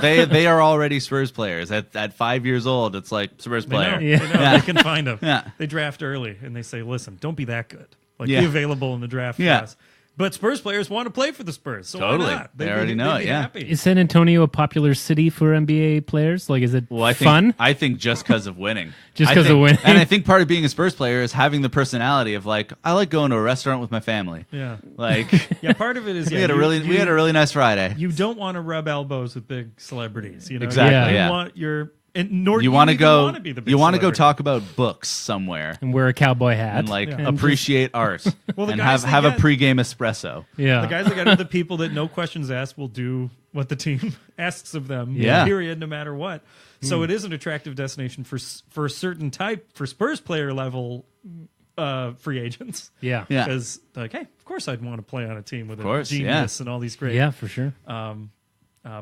They are already Spurs players. At 5 years old, it's like Spurs player. They know. They can find them. Yeah. They draft early, and they say, listen, don't be that good. Like, Yeah. be available in the draft class. But Spurs players want to play for the Spurs, so Totally. why not? They already know it, yeah. Happy. Is San Antonio a popular city for NBA players? Like, is it fun? I think just because of winning. Just 'cause of winning. And I think part of being a Spurs player is having the personality of like, I like going to a restaurant with my family. Yeah. Like, Yeah, part of it is we had a really nice Friday. You don't want to rub elbows with big celebrities. Exactly, You yeah. want your and nor You want want to go. Want to be the big You want to go celebrity. talk about books somewhere And wear a cowboy hat. and like And appreciate art Well, the and guys have that a pregame espresso. yeah. The guys that got are the people that no questions asked will do what the team asks of them. Yeah. Period. No matter what. So it is an attractive destination for a certain type for Spurs player level free agents. Yeah. Yeah. Because like, hey, of course I'd want to play on a team with a course, genius and all these great Yeah, for sure.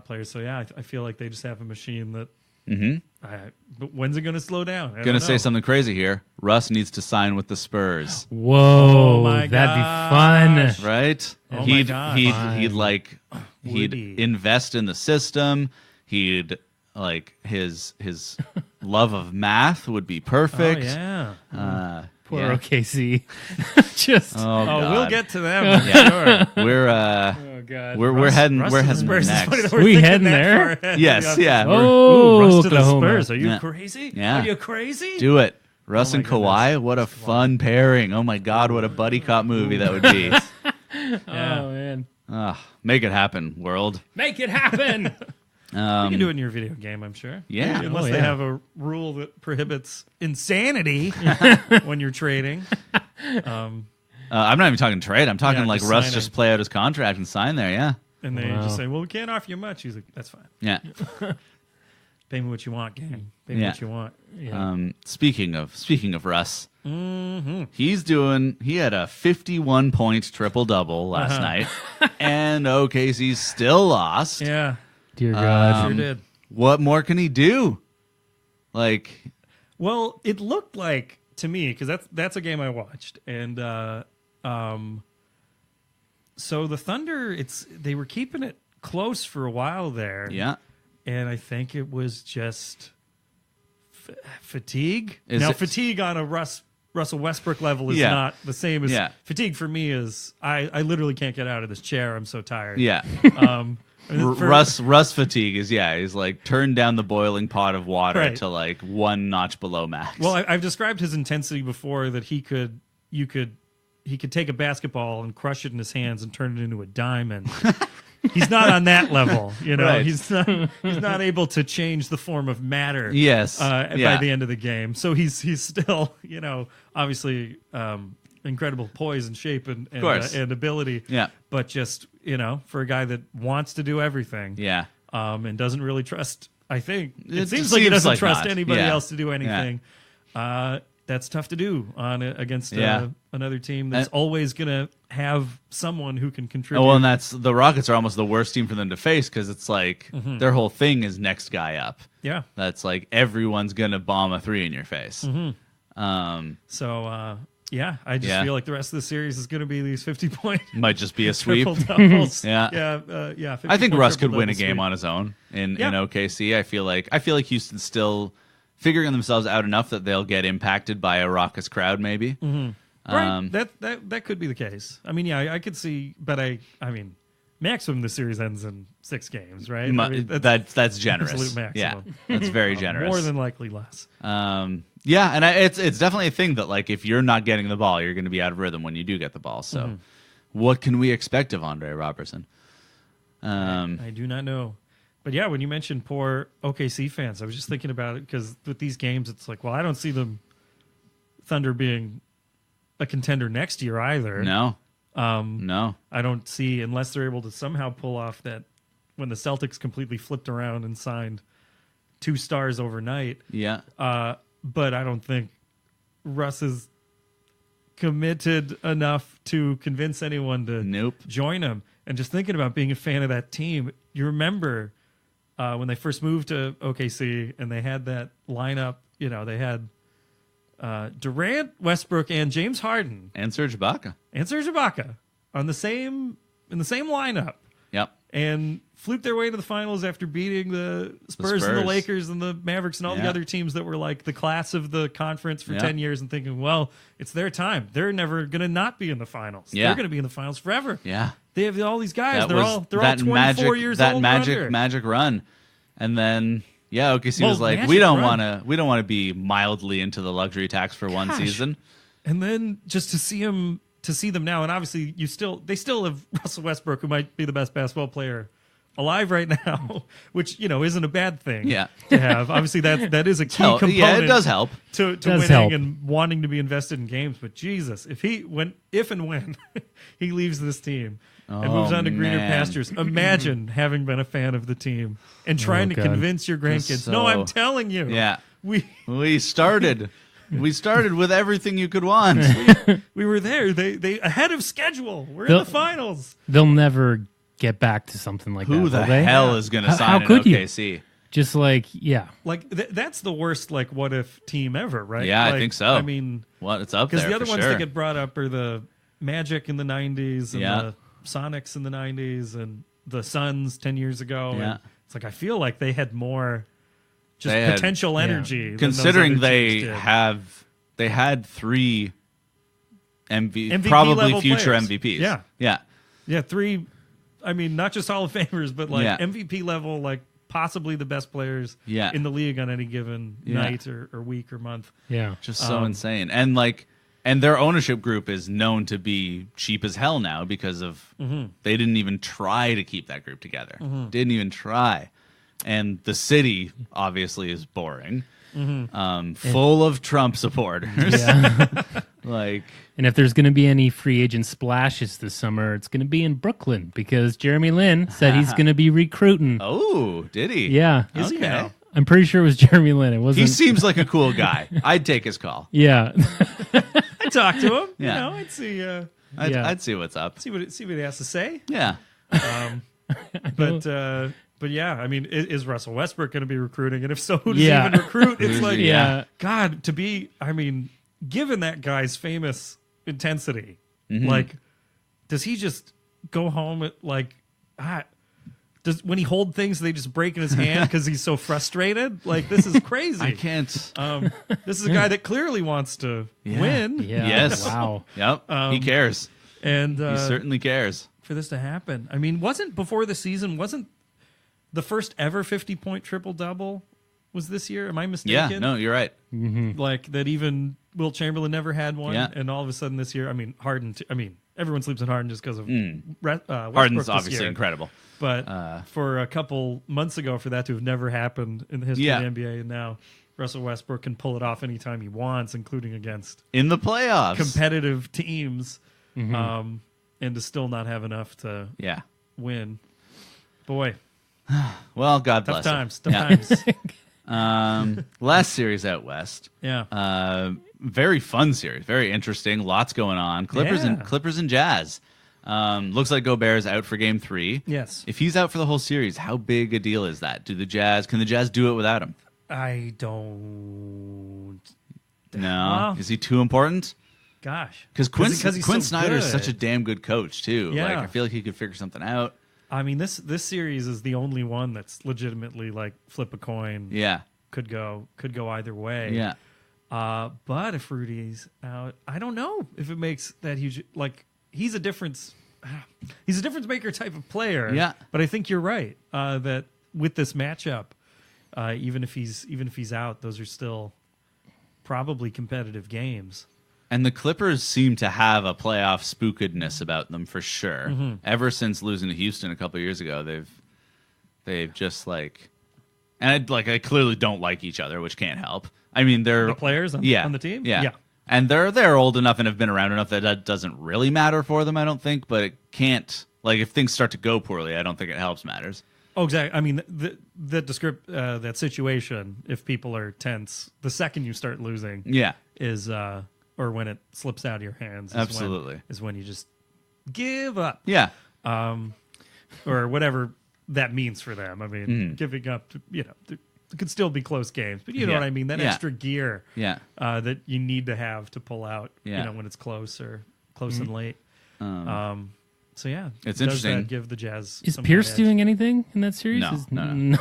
players. So yeah, I feel like they just have a machine that. Mm-hmm. But when's it going to slow down? I Gonna don't say know. something crazy here. Russ needs to sign with the Spurs, Whoa, Oh my that'd gosh. be fun. right? Oh my he'd gosh. he'd he? invest in the system. He'd like his love of math would be perfect. Oh yeah. Poor Yeah. OKC. Just Oh, Oh, God. we'll get to them. Yeah. Sure. We're oh god. we're heading Russ we're to the heading Spurs. It's funny next. that we're We thinking heading that there? far ahead. Yes, yeah. Oh, Russ to the Oklahoma. Spurs. Are you Yeah. crazy? Yeah. Are you crazy? Do it. Russ Oh my and Kawhi, what a fun pairing. Oh my God, what a buddy cop movie that would be. Oh man. Make it happen, world. Make it happen. You can do it in your video game, I'm sure. Yeah. Unless Oh, they yeah. have a rule that prohibits insanity when you're trading. I'm not even talking trade. I'm talking Yeah, like just Russ signing. just play out his contract and sign there. Yeah. And they Wow. just say, well, we can't offer you much. He's like, that's fine. Yeah. Pay me what you want, gang. Pay me Yeah. what you want. Speaking of Russ, Mm-hmm. he had a 51-point triple-double last night, and OKC still lost. Yeah, Dear God. sure did. What more can he do? Like, Well, it looked like to me because that's a game I watched, and so the Thunder, they were keeping it close for a while there. Yeah. And I think it was just fatigue. Is now, it- fatigue on a Russell Westbrook level is Yeah. not the same as Yeah. fatigue for me is I literally can't get out of this chair. I'm so tired. Yeah. I mean, for- Russ fatigue is he's like turn down the boiling pot of water Right. to like one notch below max. Well, I've described his intensity before that he could take a basketball and crush it in his hands and turn it into a diamond. He's not on that level, you know. Right. He's not able to change the form of matter. Yes. By Yeah. the end of the game, so he's still, you know, obviously incredible poise and shape and and ability. Yeah. But just, you know, for a guy that wants to do everything, Yeah. and doesn't really trust. I think it It seems like he seems doesn't like trust not. anybody Yeah. else to do anything. That's tough to do against Yeah. another team that's And- always going to have someone who can contribute. Oh, well, and that's the Rockets are almost the worst team for them to face because it's like their whole thing is next guy up. Yeah. That's like everyone's gonna bomb a three in your face. So, yeah, I just Yeah. feel like the rest of the series is going to be these 50-point Might just be a sweep. triple doubles. Yeah. yeah. I think 50-point Russ could win a triple-double game sweep. on his own in Yeah. OKC. I feel like Houston's still figuring themselves out enough that they'll get impacted by a raucous crowd, maybe. Right. That could be the case. I mean, yeah, I could see, but I mean, maximum the series ends in 6 games, right? I mean, That's generous. absolute maximum. Yeah, that's very generous. More than likely less. Yeah, and it's definitely a thing that like if you're not getting the ball, you're going to be out of rhythm when you do get the ball. So, what can we expect of Andre Robertson? I do not know. But yeah, when you mentioned poor OKC fans, I was just thinking about it because with these games, it's like, well, I don't see them Thunder being a contender next year either. No, no. I don't see, unless they're able to somehow pull off that when the Celtics completely flipped around and signed 2 stars overnight. Yeah, But I don't think Russ is committed enough to convince anyone to Nope. join him. And just thinking about being a fan of that team, you remember when they first moved to OKC and they had that lineup, you know, they had Durant, Westbrook, and James Harden and Serge Ibaka. and Serge Ibaka in the same lineup, Yep. and fluked their way to the finals after beating the Spurs and the Spurs. Lakers and the Mavericks and all the Yeah. other teams that were like the class of the conference for Yeah. 10 years, and thinking, well, it's their time. They're never going to not be in the finals. Yeah. They're going to be in the finals forever. Yeah. They have all these guys. That They're was all that 24 magic, years that old. magic or magic run, and then OKC Well, was like, magic we don't run. want to be mildly into the luxury tax for one Gosh. season. And then just to see them now, and obviously they still have Russell Westbrook, who might be the best basketball player alive right now, which, you know, isn't a bad thing Yeah. to have. Obviously that is a key component. Yeah, it does help. to Does winning help. and wanting to be invested in games. But Jesus, if and when he leaves this team and moves on to greener man. pastures, imagine having been a fan of the team and trying to God. convince your grandkids. So- No, I'm telling you. Yeah. We started with everything you could want. we were there. They ahead of schedule. We're in They'll- the finals. They'll never get back to something like that. Who will the they? hell is going to How- sign how in could you? OKC? Just like, yeah. Like that's the worst like what if team ever, right? Yeah, I Like, think so. I mean, What? It's up because there the other for ones sure. that get brought up are the Magic in the 90s and Yeah. the Sonics in the 90s and the Suns 10 years ago. Yeah. And it's like I feel like they had more just They had- potential energy. than those Considering other they teams did. had 3 MVP probably level future players. MVPs. Yeah. Yeah. Yeah, 3. I mean, not just Hall of Famers, but like Yeah. MVP level, like possibly the best players Yeah. in the league on any given Yeah. night or week or month. Yeah. Just so insane. And their ownership group is known to be cheap as hell now because of they didn't even try to keep that group together. Didn't even try. And the city obviously is boring. Full of Trump supporters. Yeah. Like, And if there's going to be any free agent splashes this summer, it's going to be in Brooklyn because Jeremy Lin said he's going to be recruiting. oh, did he? Yeah. Is he Okay. now? I'm pretty sure it was Jeremy Lin. It wasn't. He seems like a cool guy. I'd take his call. Yeah. I'd talk to him. Yeah. You know, I'd see Yeah. I'd see what's up. see what he has to say. Yeah. But yeah, I mean, is Russell Westbrook going to be recruiting? And if so, who does Yeah. he even recruit? It's Who's like, he? Yeah. God, to be, I mean, given that guy's famous intensity, Mm-hmm. like, does he just go home at like, when he hold things, they just break in his hand because he's so frustrated. Like, this is crazy. I can't. This is a guy that clearly wants to win. Yeah. Yes. Wow. Yep. He cares. And He certainly cares. for this to happen. I mean, wasn't the first ever 50-point triple-double was this year? Am I mistaken? Yeah. No, you're right. Like, that even Wilt Chamberlain never had one. Yeah. And all of a sudden this year, I mean, everyone sleeps on Harden just because of Westbrook Harden's this obviously year. incredible. But for a couple months ago, for that to have never happened in the history of the NBA, and now Russell Westbrook can pull it off anytime he wants, including against In the playoffs. competitive teams, and to still not have enough to win. Boy, Well, God tough bless him. times. Tough times. Last series out west. Yeah. Very fun series. Very interesting. Lots going on. Clippers and Jazz. Looks like Gobert's out for Game 3. Yes. If he's out for the whole series, how big a deal is that? Can the Jazz do it without him? I don't. No. Well, Is he too important? Gosh. Because he's Quinn so Snyder is good. such a damn good coach too. Yeah. Like, I feel like he could figure something out. I mean, this series is the only one that's legitimately like flip a coin. Yeah. Could go either way. Yeah. But if Rudy's out, I don't know if it makes that huge. Like, he's a difference maker type of player. Yeah. But I think you're right that with this matchup, even if he's out, those are still probably competitive games. And the Clippers seem to have a playoff spookedness about them for sure. Ever since losing to Houston a couple of years ago, they've just like, and I clearly don't like each other, which can't help. I mean, they're The players on the team? yeah, Yeah. and they're old enough and have been around enough that doesn't really matter for them. I don't think, but it can't. Like, if things start to go poorly, I don't think it helps matters. Oh, exactly. I mean, that situation, if people are tense, the second you start losing, Yeah, is or when it slips out of your hands, Absolutely. is when you just give up. yeah, Or whatever that means for them. I mean, giving up, there could still be close games, but you know Yeah. what I mean? That Yeah. extra gear yeah. that you need to have to pull out, Yeah. when it's close and late. So, yeah. It's does interesting. that give the Jazz Is some Pierce edge? doing anything in that series? No.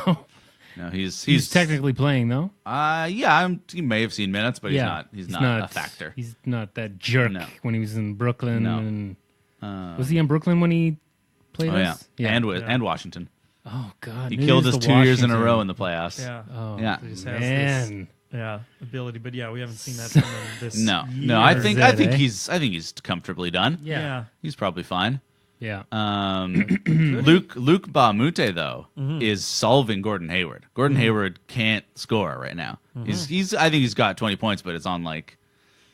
No, he's technically playing though. He may have seen minutes, but he's not a factor. He's not that jerk No. when he was in Brooklyn. No. And was he in Brooklyn when he played Oh yeah, us? and Washington. Oh God, He maybe killed it was us the 2 years in a Washington. row in the playoffs. Yeah. Oh Yeah. He just has man, this ability. But, yeah, we haven't seen that from him this No, year. no. I think Is that, he's comfortably done. yeah, He's probably fine. yeah. Luke Baumute though is solving Gordon Hayward. Gordon Hayward can't score right now. He's I think he's got 20 points, but it's on like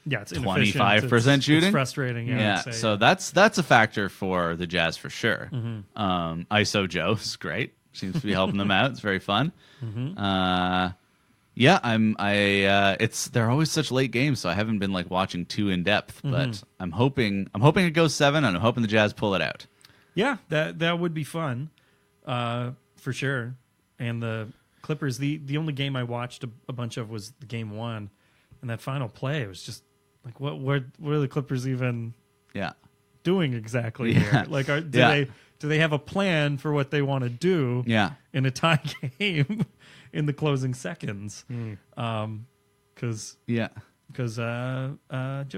it's 25% shooting. It's frustrating. yeah. I'd say, So that's a factor for the Jazz for sure. ISO Joe is great. Seems to be helping them out. It's very fun. They're always such late games, so I haven't been like watching too in depth. But I'm hoping it goes 7, and I'm hoping the Jazz pull it out. Yeah, that would be fun, for sure. And the Clippers, the only game I watched a bunch of was the game 1, and that final play was just like, what are the Clippers even Yeah. doing exactly Yeah. here? Like, do they have a plan for what they want to do? Yeah. In a tie game in the closing seconds? Because Yeah. Joe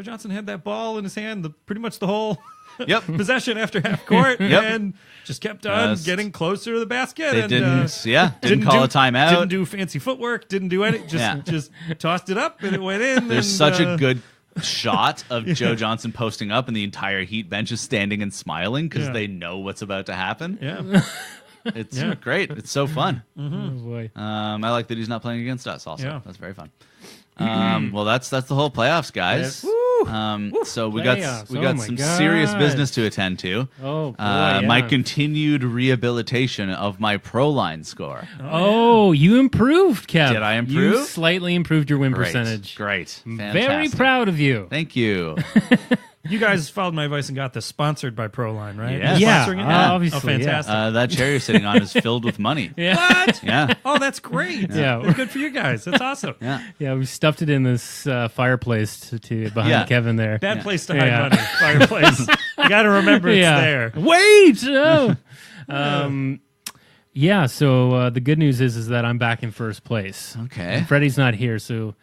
Johnson had that ball in his hand pretty much the whole Yep. possession after half court, Yep. and just kept on Just- getting closer to the basket. They and, didn't call a timeout. Didn't do fancy footwork. Didn't do anything. Just tossed it up and it went in. There's and, such a good shot of Joe Johnson posting up, and the entire Heat bench is standing and smiling because Yeah. they know what's about to happen. Yeah. It's Yeah. great. It's so fun. Oh boy. I like that he's not playing against us. Also, Yeah. that's very fun. Well, that's the whole playoffs, guys. Yes. So we Playoffs. got Oh my some serious God. business to attend to. Oh boy. Yeah. My continued rehabilitation of my proline score. Oh, you improved, Kev. Did I improve? You slightly improved your win Great. percentage. Great. Very Fantastic. proud of you. Thank you. You guys followed my advice and got this sponsored by Proline, right? Yes. Yeah, Sponsoring it? obviously, Oh, fantastic. That chair you're sitting on is filled with money. Yeah. What? Yeah. Oh, that's great. Yeah. Well, good for you guys. That's awesome. Yeah. Yeah, we stuffed it in this fireplace to behind Yeah. Kevin there. Bad Yeah. place to hide Yeah. money. Fireplace. You got to remember it's there. Wait. Oh. Yeah, so the good news is that I'm back in first place. Okay. And Freddie's not here, so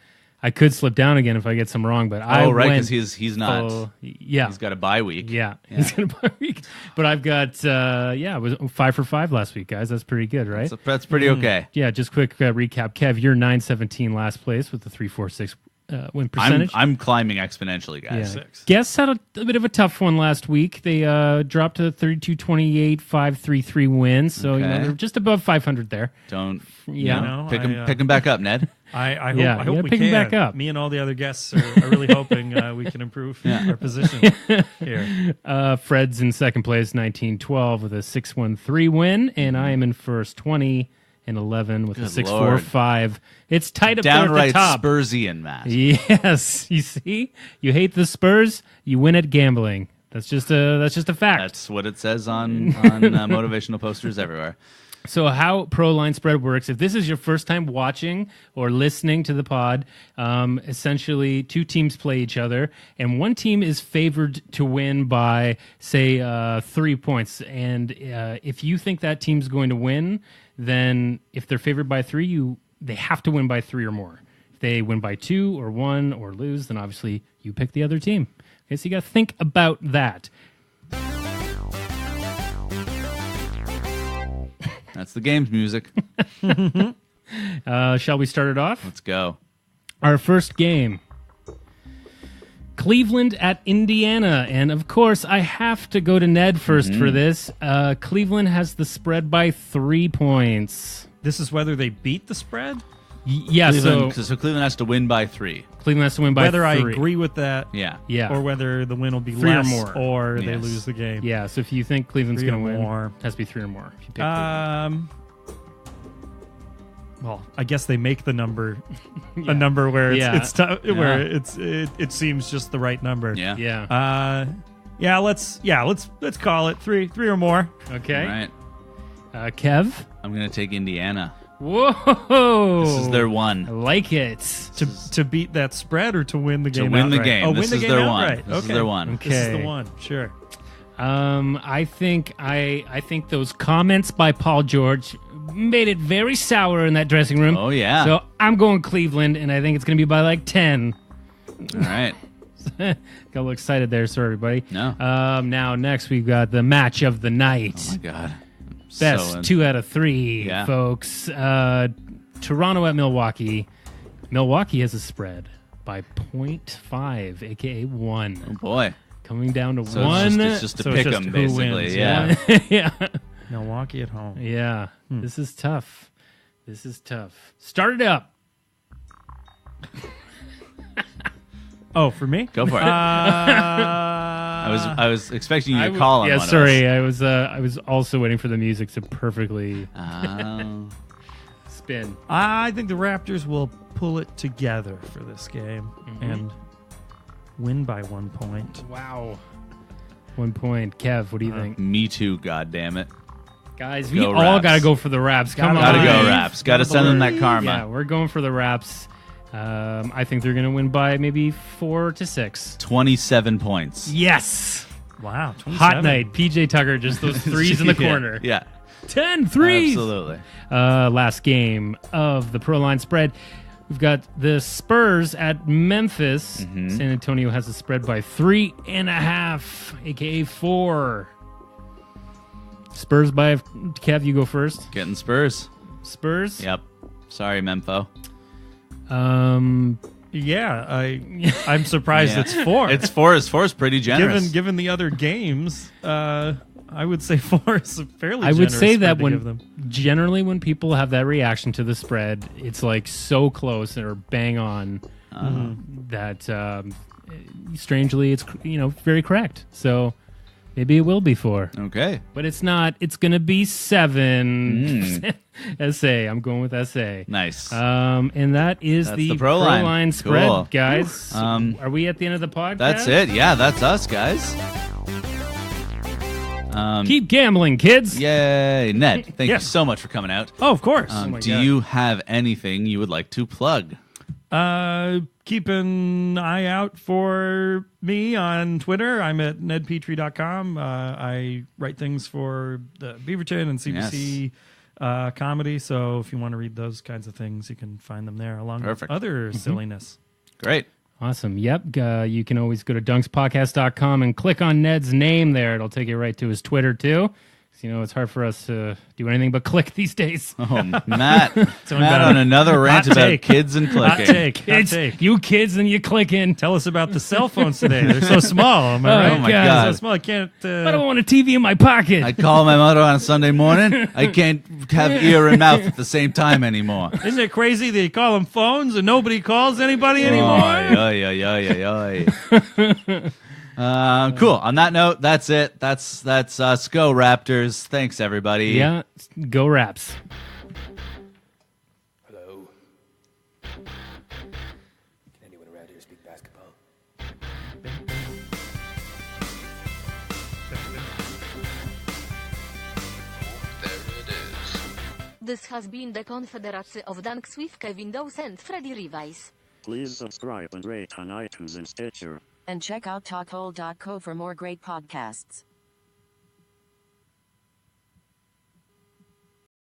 I could slip down again if I get some wrong. But I because he's not. Yeah, he's got a bye week. Yeah, he's got a bye week. But I've got I was 5 for 5 last week, guys. That's pretty good, right? That's pretty okay. Yeah, just quick recap. Kev, you're 917 last place with the 346 win percentage. I'm climbing exponentially, guys. Yeah. Guests had a bit of a tough one last week. They dropped to 32-28, 533 wins. So they're just above 500 there. Pick them back up, Ned. I hope we pick can. him back up. Me and all the other guests are really hoping we can improve our position here. Fred's in second place, 1912 with a 613 win, and I am in first, 20-11 with a 645. It's tight up downright there at the top. Spursian, Matt. Yes, you see, you hate the Spurs, you win at gambling. That's just a fact. That's what it says on motivational posters everywhere. So how Proline spread works, if this is your first time watching or listening to the pod, essentially two teams play each other, and one team is favored to win by, say, 3 points. And if you think that team's going to win, then if they're favored by 3, they have to win by 3 or more. If they win by 2 or 1 or lose, then obviously you pick the other team. Okay, so you got to think about that. That's the game's music. Shall we start it off? Let's go. Our first game. Cleveland at Indiana. And of course, I have to go to Ned first for this. Cleveland has the spread by 3 points. This is whether they beat the spread? Yeah, so Cleveland has to win by 3. Cleveland has to win by 3. Whether I agree with that, yeah, or whether the win will be 3 less, or more, they lose the game. Yeah, so if you think Cleveland's going to win, more. it has to be 3 or more. If you pick well, I guess they make the number a number where where it seems just the right number. Yeah. Let's call it 3 or more. Okay. All right. Kev, I'm going to take Indiana. Whoa! This is their one. I like it. To beat that spread or to win the game? To win the outright? game. Oh, this win is the game their outright. one. This is their one. Okay. This is the one. Sure. I think those comments by Paul George made it very sour in that dressing room. Oh yeah. So I'm going Cleveland, and I think it's going to be by like 10. All right. Got a little excited there, sorry everybody. No. Now next we've got the match of the night. Oh my god. Best 2 out of 3, folks. Toronto at Milwaukee. Milwaukee has a spread by 0.5, aka 1. Oh boy. Coming down to so 1. It's just to pick them, basically. Wins. Yeah. Yeah. Milwaukee at home. Yeah. This is tough. Start it up. Oh, for me? Go for it. I was expecting you to call on one sorry. of us. I was also waiting for the music to perfectly spin. I think the Raptors will pull it together for this game and win by 1 point. Wow. 1 point. Kev, what do you think? Me too, goddammit. Guys, we all got to go for the Raps. Come on. Gotta go, Raps. Gotta send them that karma. Yeah, we're going for the Raps. I think they're going to win by maybe 4 to 6. 27 points. Yes. Wow. 27. Hot night. PJ Tucker, just those threes in the corner. Yeah. 10 threes. Absolutely. Last game of the Proline spread. We've got the Spurs at Memphis. San Antonio has a spread by 3.5, aka 4. Spurs by Kev, you go first. Getting Spurs. Spurs? Yep. Sorry, Memphis. Yeah, I'm surprised it's 4. It's 4. Four's pretty generous. Given the other games, I would say 4 is a fairly. I would say that when generally when people have that reaction to the spread, it's like so close or bang on that strangely it's very correct. So maybe it will be 4. Okay, but it's not. It's going to be 7. SA. I'm going with SA. Nice. And that's the Proline spread, cool. guys. Are we at the end of the podcast? That's it. Yeah, that's us, guys. Keep gambling, kids. Yay. Ned, thank you so much for coming out. Oh, of course. Do you have anything you would like to plug? Keep an eye out for me on Twitter. I'm at nedpetrie.com. I write things for the Beaverton and CBC comedy. So if you want to read those kinds of things, you can find them there along with other silliness. Great. Awesome. Yep. You can always go to dunkspodcast.com and click on Ned's name there. It'll take you right to his Twitter, too. You know, it's hard for us to do anything but click these days. Oh, Matt on another rant about kids and clicking. Hot take. You kids and you clicking. Tell us about the cell phones today. They're so small. Am I right? Oh, my God. So small, I can't... I don't want a TV in my pocket. I call my mother on a Sunday morning. I can't have ear and mouth at the same time anymore. Isn't it crazy they call them phones and nobody calls anybody anymore? Cool. On that note, that's it. That's us. Go Raptors. Thanks, everybody. Yeah, go Raps. Hello. Can anyone around here speak basketball? There it is. This has been the Confederacy of Dunks with Kevin Dawes and Freddie Rivais. Please subscribe and rate on iTunes and Stitcher. And check out talkhole.co for more great podcasts.